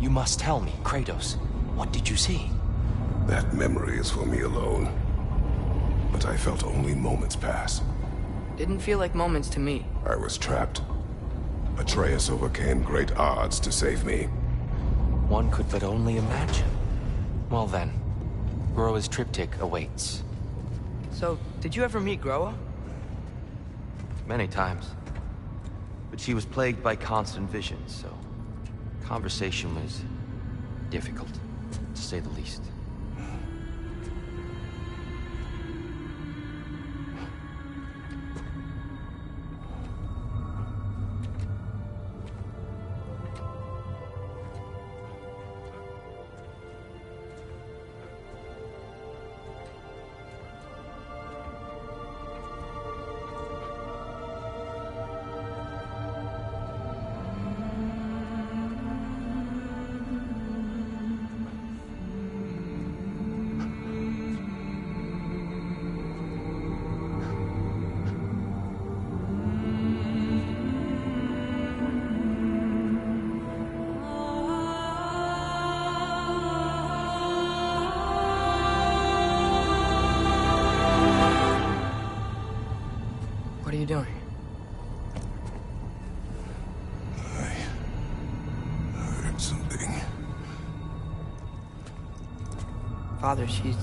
You must tell me, Kratos, what did you see? That memory is for me alone. But I felt only moments pass. Didn't feel like moments to me. I was trapped. Atreus overcame great odds to save me. One could but only imagine. Well then, Groa's triptych awaits. So, did you ever meet Groa? Many times. But she was plagued by constant visions, so conversation was difficult, to say the least. What are you doing? I heard something. Father, she's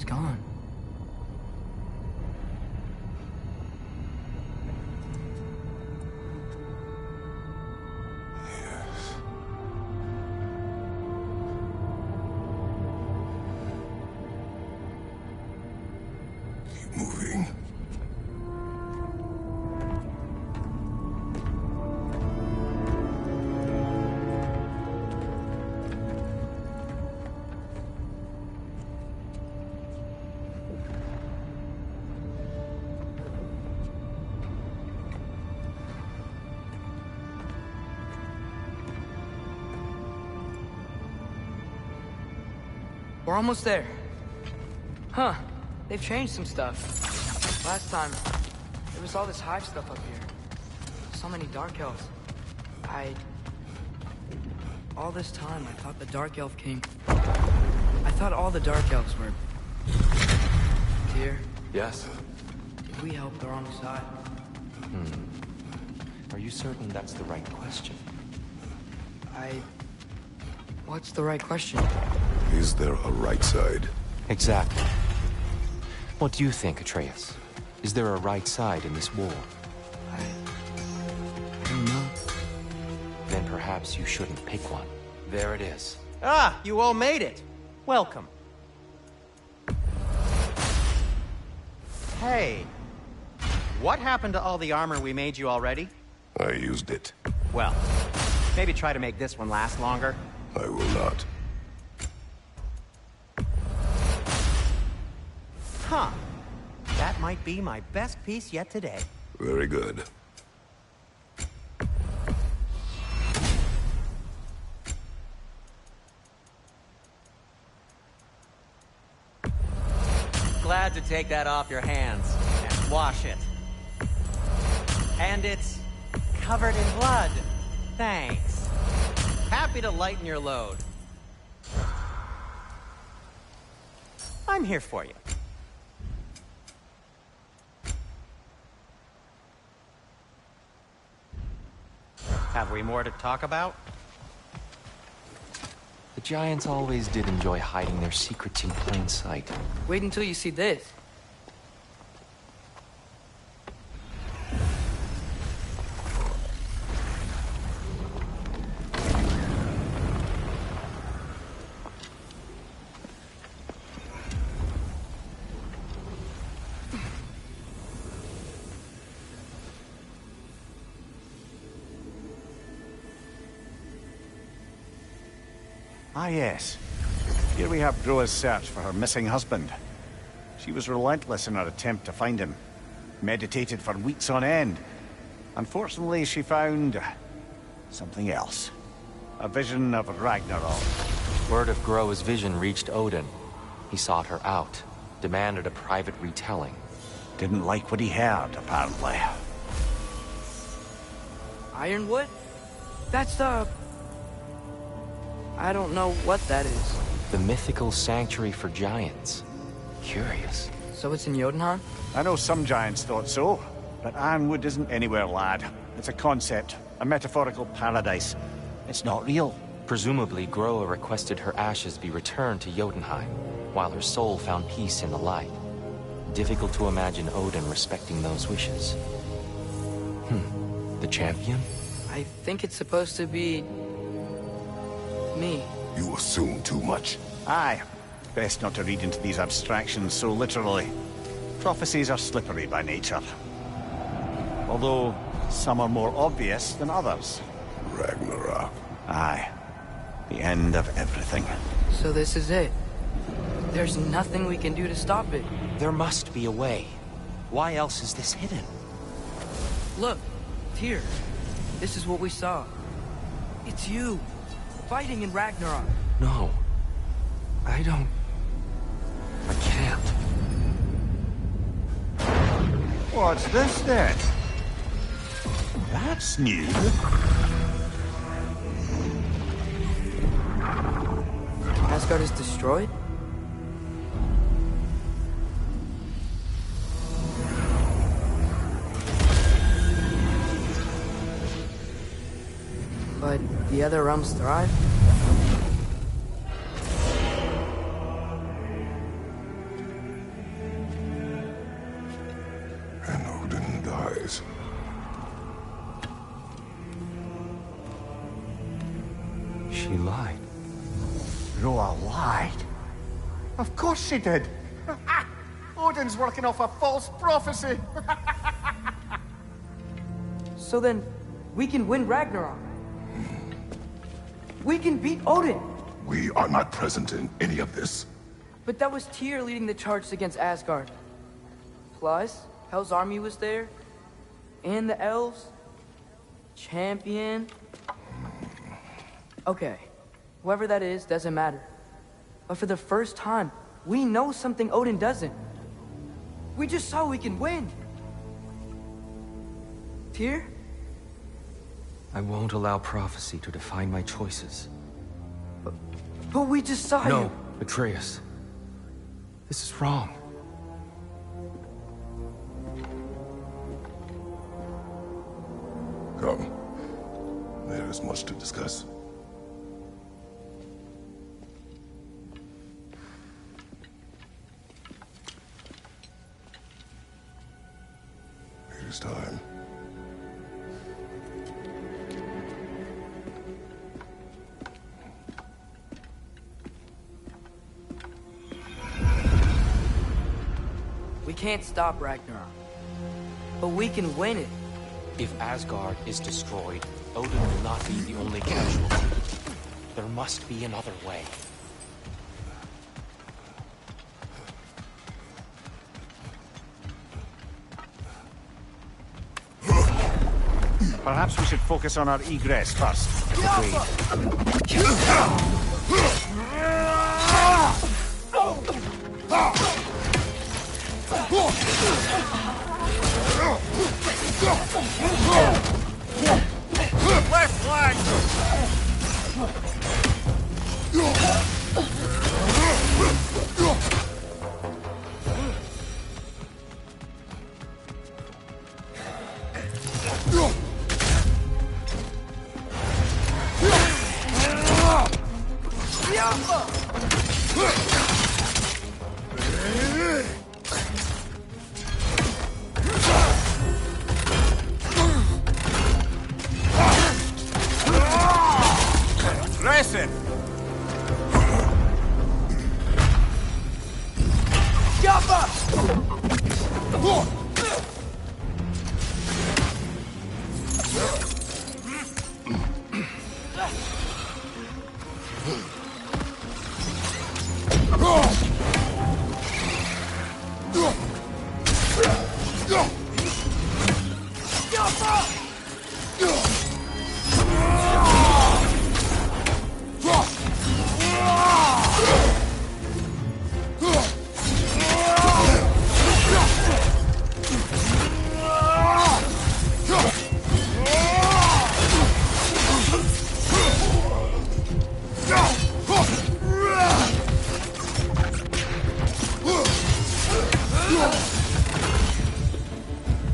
gone. Yes. Keep moving. We're almost there. Huh. They've changed some stuff. Last time, there was all this hive stuff up here. So many Dark Elves. All this time, I thought the Dark Elf King... I thought all the Dark Elves were... Tyr, Yes? did we help the wrong side? Are you certain that's the right question? What's the right question? Is there a right side? Exactly. What do you think, Atreus? Is there a right side in this war? I don't know. Then perhaps you shouldn't pick one. There it is. Ah, you all made it. Welcome. Hey, what happened to all the armor we made you already? I used it. Well, maybe try to make this one last longer. I will not. Huh. That might be my best piece yet today. Very good. Glad to take that off your hands and wash it. And it's covered in blood. Thanks. Happy to lighten your load. I'm here for you. Have we more to talk about? The Giants always did enjoy hiding their secrets in plain sight. Wait until you see this. Ah, yes. Here we have Groa's search for her missing husband. She was relentless in her attempt to find him. Meditated for weeks on end. Unfortunately, she found something else. A vision of Ragnarok. Word of Groa's vision reached Odin. He sought her out, demanded a private retelling. Didn't like what he heard, apparently. Ironwood? That's the... I don't know what that is. The mythical sanctuary for giants. Curious. So it's in Jotunheim? I know some giants thought so, but Ironwood isn't anywhere, lad. It's a concept, a metaphorical paradise. It's not real. Presumably, Groa requested her ashes be returned to Jotunheim, while her soul found peace in the light. Difficult to imagine Odin respecting those wishes. The champion? I think it's supposed to be... me. You assume too much. Aye. Best not to read into these abstractions so literally. Prophecies are slippery by nature. Although, some are more obvious than others. Ragnarok. Aye. The end of everything. So this is it. There's nothing we can do to stop it. There must be a way. Why else is this hidden? Look, Tyr. This is what we saw. It's you, fighting in Ragnarok. No. I don't... I can't. What's this then? That's new. Asgard is destroyed? But the other realms thrive? And Odin dies. She lied. Groa lied. Of course she did. Odin's working off a false prophecy. So then, we can win Ragnarok. We can beat Odin. We are not present in any of this. But that was Tyr leading the charge against Asgard. Plus, Hell's army was there. And the Elves. Champion. Okay. Whoever that is, doesn't matter. But for the first time, we know something Odin doesn't. We just saw we can win. Tyr? I won't allow prophecy to define my choices. But we just saw you. No, Atreus. This is wrong. Come. There is much to discuss. It is time. We can't stop Ragnarok. But we can win it. If Asgard is destroyed, Odin will not be the only casualty. There must be another way. Perhaps we should focus on our egress first. Agreed. Left flank!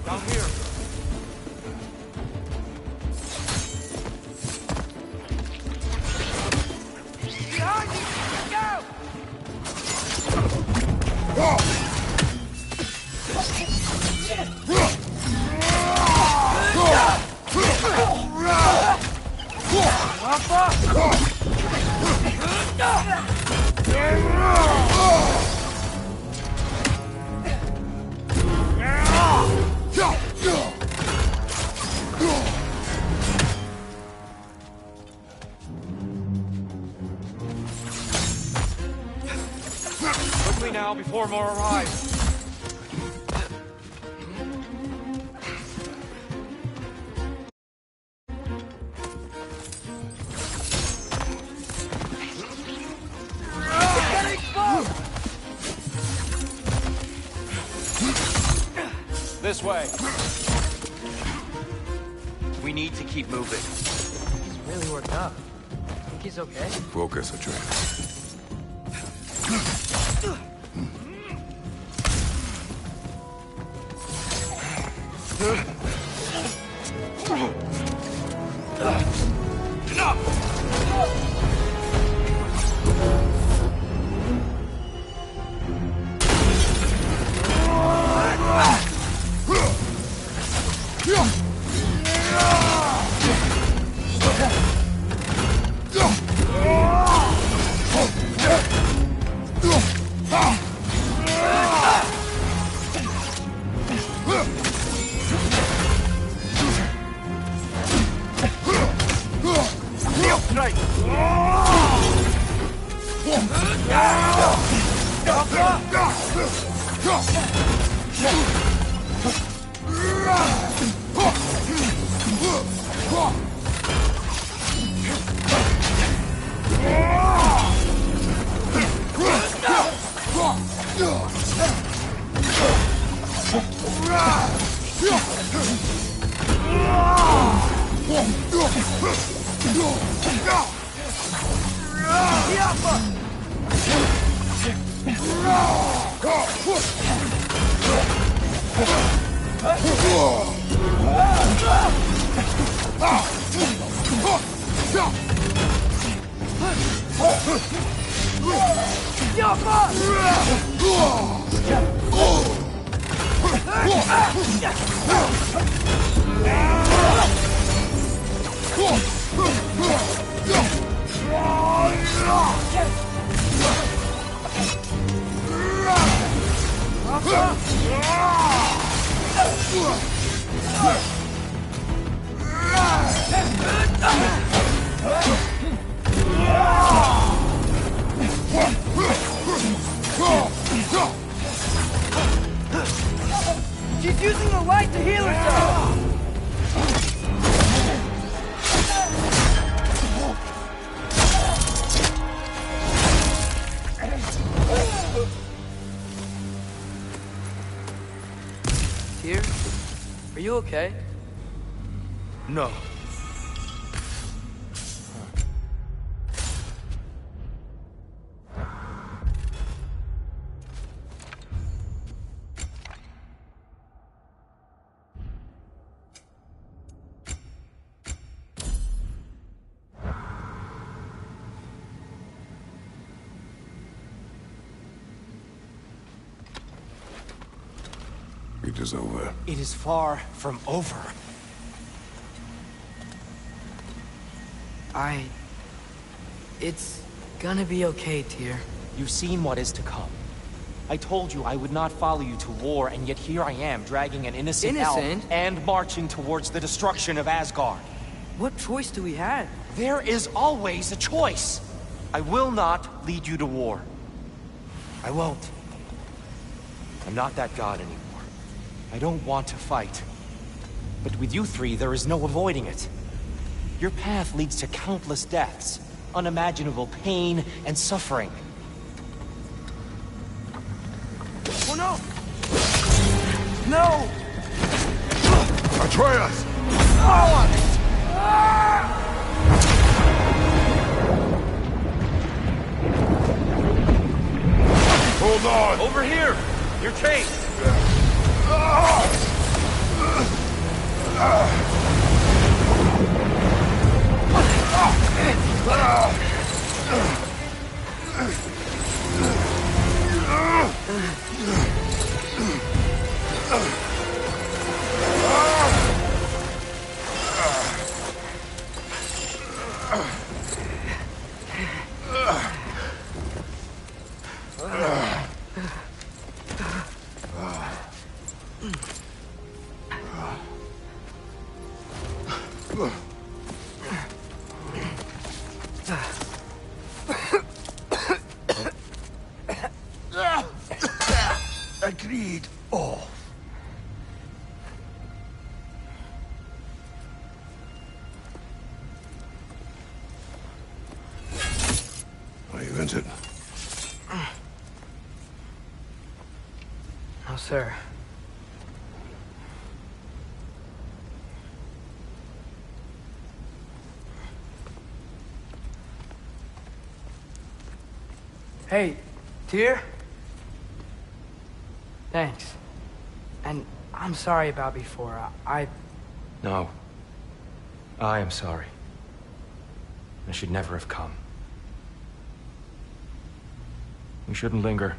Down here. Behind you! Go! Quickly now, before more arrive. This way. We need to keep moving. He's really worked up. Think he's okay? Focus, Atreus. She's using the light to heal herself! Tyr? Are you okay? No. It is over. It is far from over. It's gonna be okay, Tyr. You've seen what is to come. I told you I would not follow you to war, and yet here I am, dragging an innocent elf and marching towards the destruction of Asgard. What choice do we have? There is always a choice. I will not lead you to war. I won't. I'm not that god anymore. I don't want to fight. But with you three, there is no avoiding it. Your path leads to countless deaths, unimaginable pain and suffering. Oh no! No! Atreus! Hold on! Over here! Your chase! Agreed. Oh. Are you injured? No, sir. Hey, Tyr? Thanks. And I'm sorry about before. No. I am sorry. I should never have come. We shouldn't linger.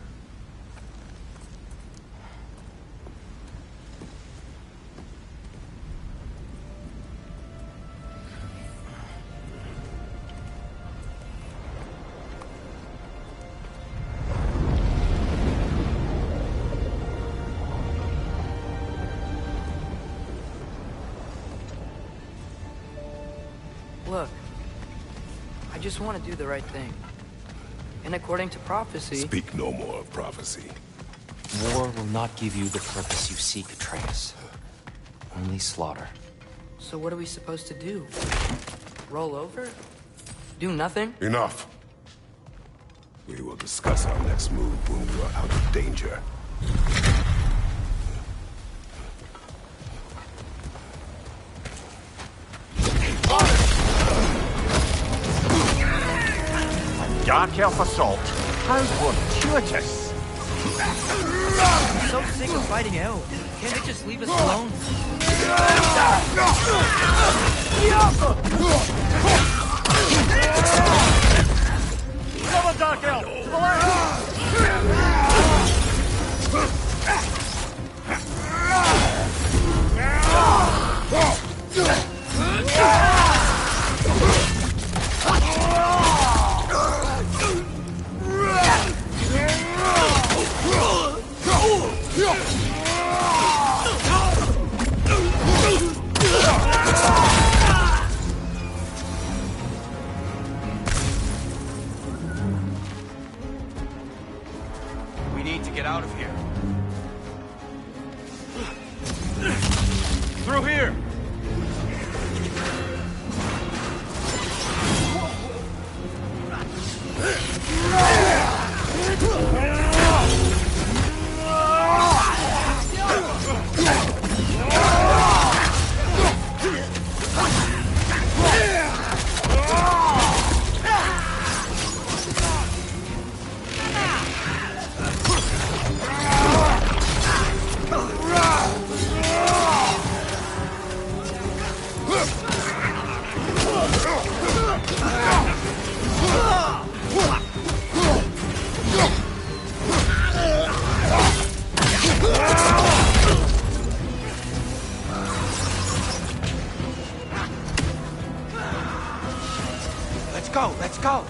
Look, I just want to do the right thing. And according to prophecy... Speak no more of prophecy. War will not give you the purpose you seek, Atreus. Only slaughter. So what are we supposed to do? Roll over? Do nothing? Enough. We will discuss our next move when we are out of danger. Dark elf assault. How fortuitous. I'm so sick of fighting elves. Can't they just leave us alone? Double dark elf! To the left! We need to get out of here. Through here! Let's go!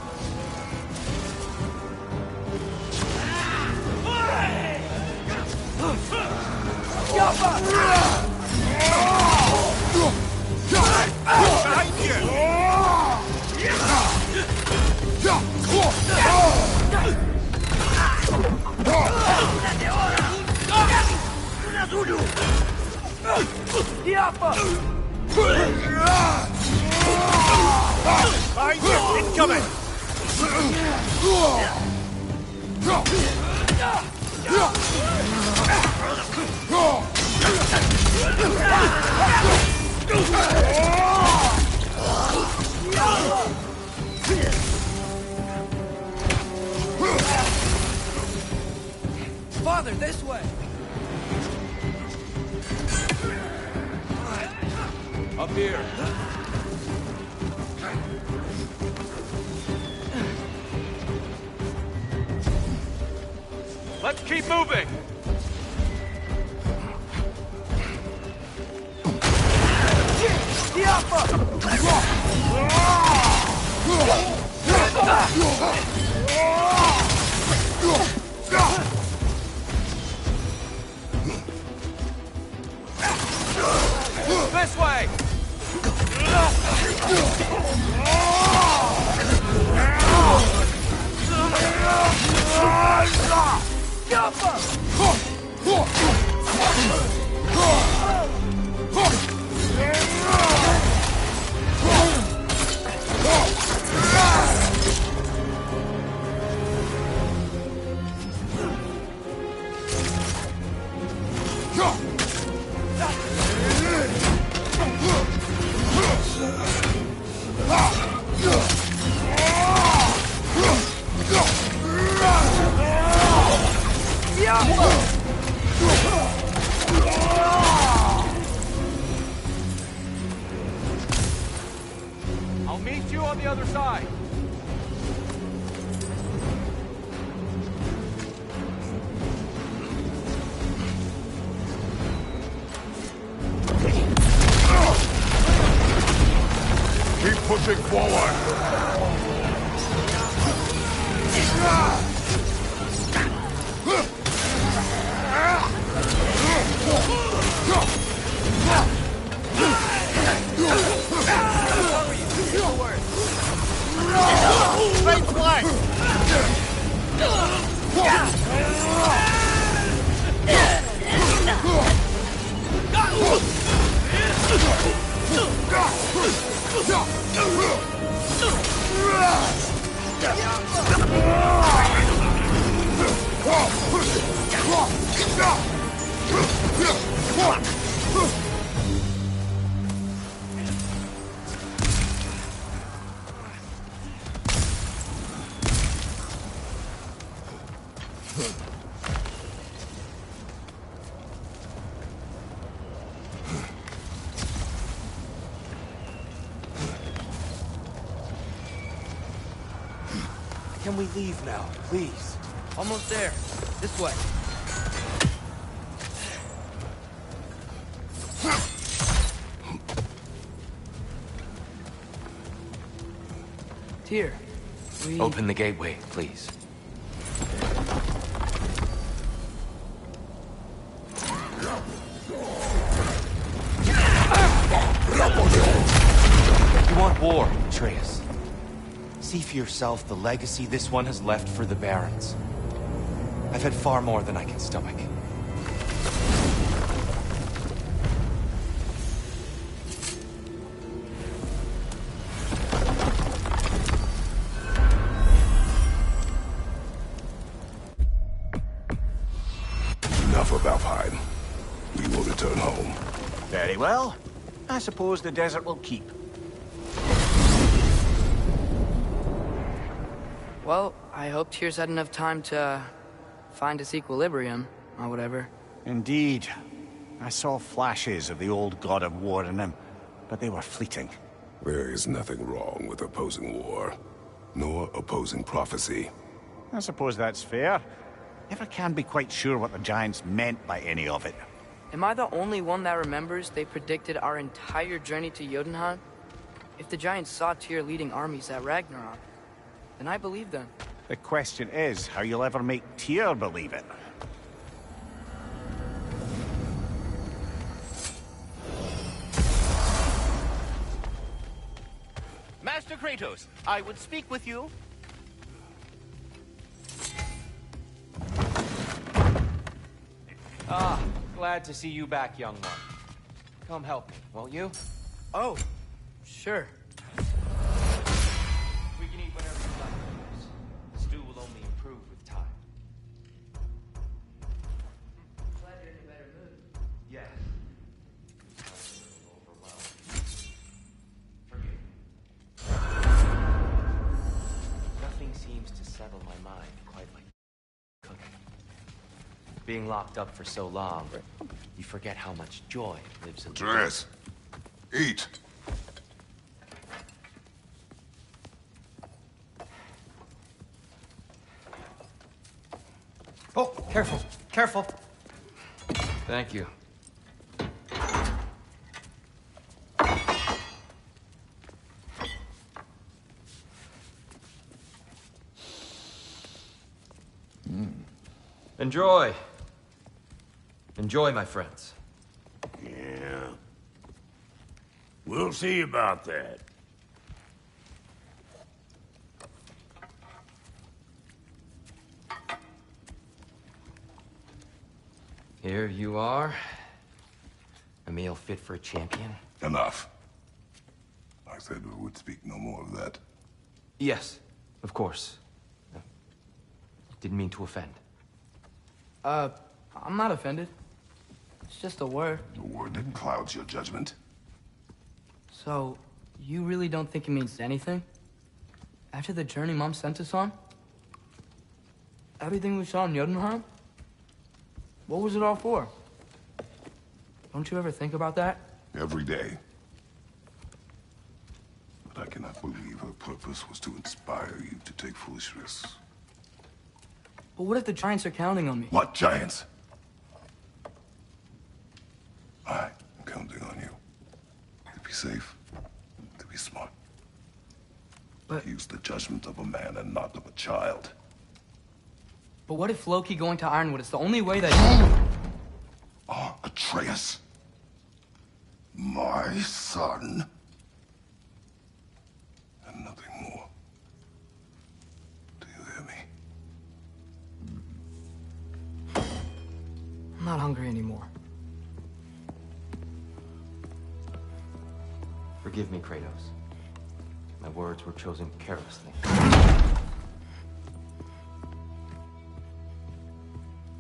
Incoming! Father, this way! Up here. Let's keep moving! This way! I'll meet you on the other side. Keep pushing forward. Straight flank! Can we leave now, please? Almost there. This way. Here. Open the gateway, please. You want war, Atreus. See for yourself the legacy this one has left for the Barons. I've had far more than I can stomach. Enough of Alfheim. We will return home. Very well. I suppose the desert will keep. Well, I hope Tyr's had enough time to find its equilibrium, or whatever. Indeed. I saw flashes of the old god of war in him, but they were fleeting. There is nothing wrong with opposing war, nor opposing prophecy. I suppose that's fair. Never can be quite sure what the Giants meant by any of it. Am I the only one that remembers they predicted our entire journey to Jotunheim? If the Giants saw Tyr leading armies at Ragnarok, then I believe them. The question is how you'll ever make Tyr believe it. Master Kratos, I would speak with you. Ah, glad to see you back, young one. Come help me, won't you? Oh, sure. We can eat whatever you like, brothers. The stew will only improve with time. Glad you're in a better mood. Yeah. I'm a little overwhelmed. Forgive me. Nothing seems to settle my mind quite like cooking. Being locked up for so long, you forget how much joy lives in the Atreus, Eat. Oh, careful, careful. Thank you. Enjoy. Enjoy, my friends. Yeah. We'll see about that. Here you are. A meal fit for a champion. Enough. I said we would speak no more of that. Yes, of course. Didn't mean to offend. I'm not offended. It's just a word. A word that clouds your judgment. So, you really don't think it means anything? After the journey Mom sent us on? Everything we saw in Jotunheim? What was it all for? Don't you ever think about that? Every day. But I cannot believe her purpose was to inspire you to take foolish risks. But what if the Giants are counting on me? What giants? I'm counting on you. To be safe, to be smart. But... Use the judgment of a man and not of a child. But what if Loki going to Ironwood is the only way that... Oh, Atreus. My son. And nothing more. Do you hear me? I'm not hungry anymore. Forgive me, Kratos. My words were chosen carelessly.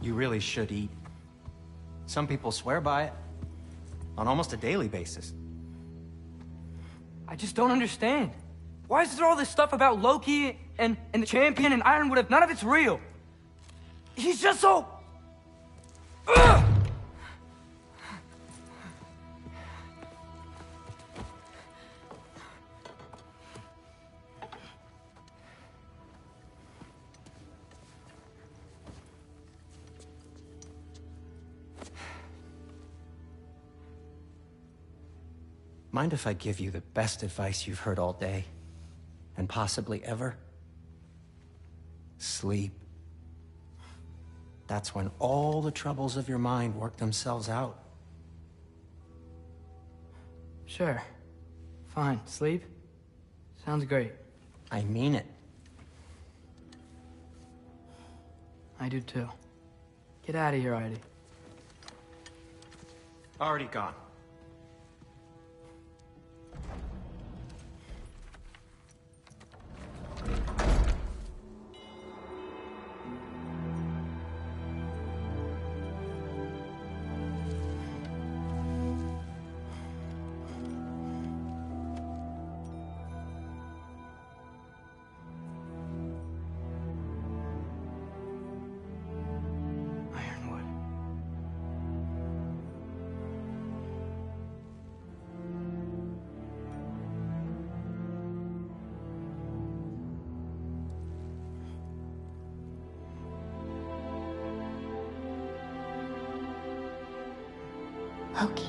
You really should eat. Some people swear by it. On almost a daily basis. I just don't understand. Why is there all this stuff about Loki and the champion and Ironwood if none of it's real? He's just so... Ugh! Mind if I give you the best advice you've heard all day? And possibly ever? Sleep. That's when all the troubles of your mind work themselves out. Sure. Fine. Sleep? Sounds great. I mean it. I do too. Get out of here, Heidi. Already gone. Ironwood. Loki.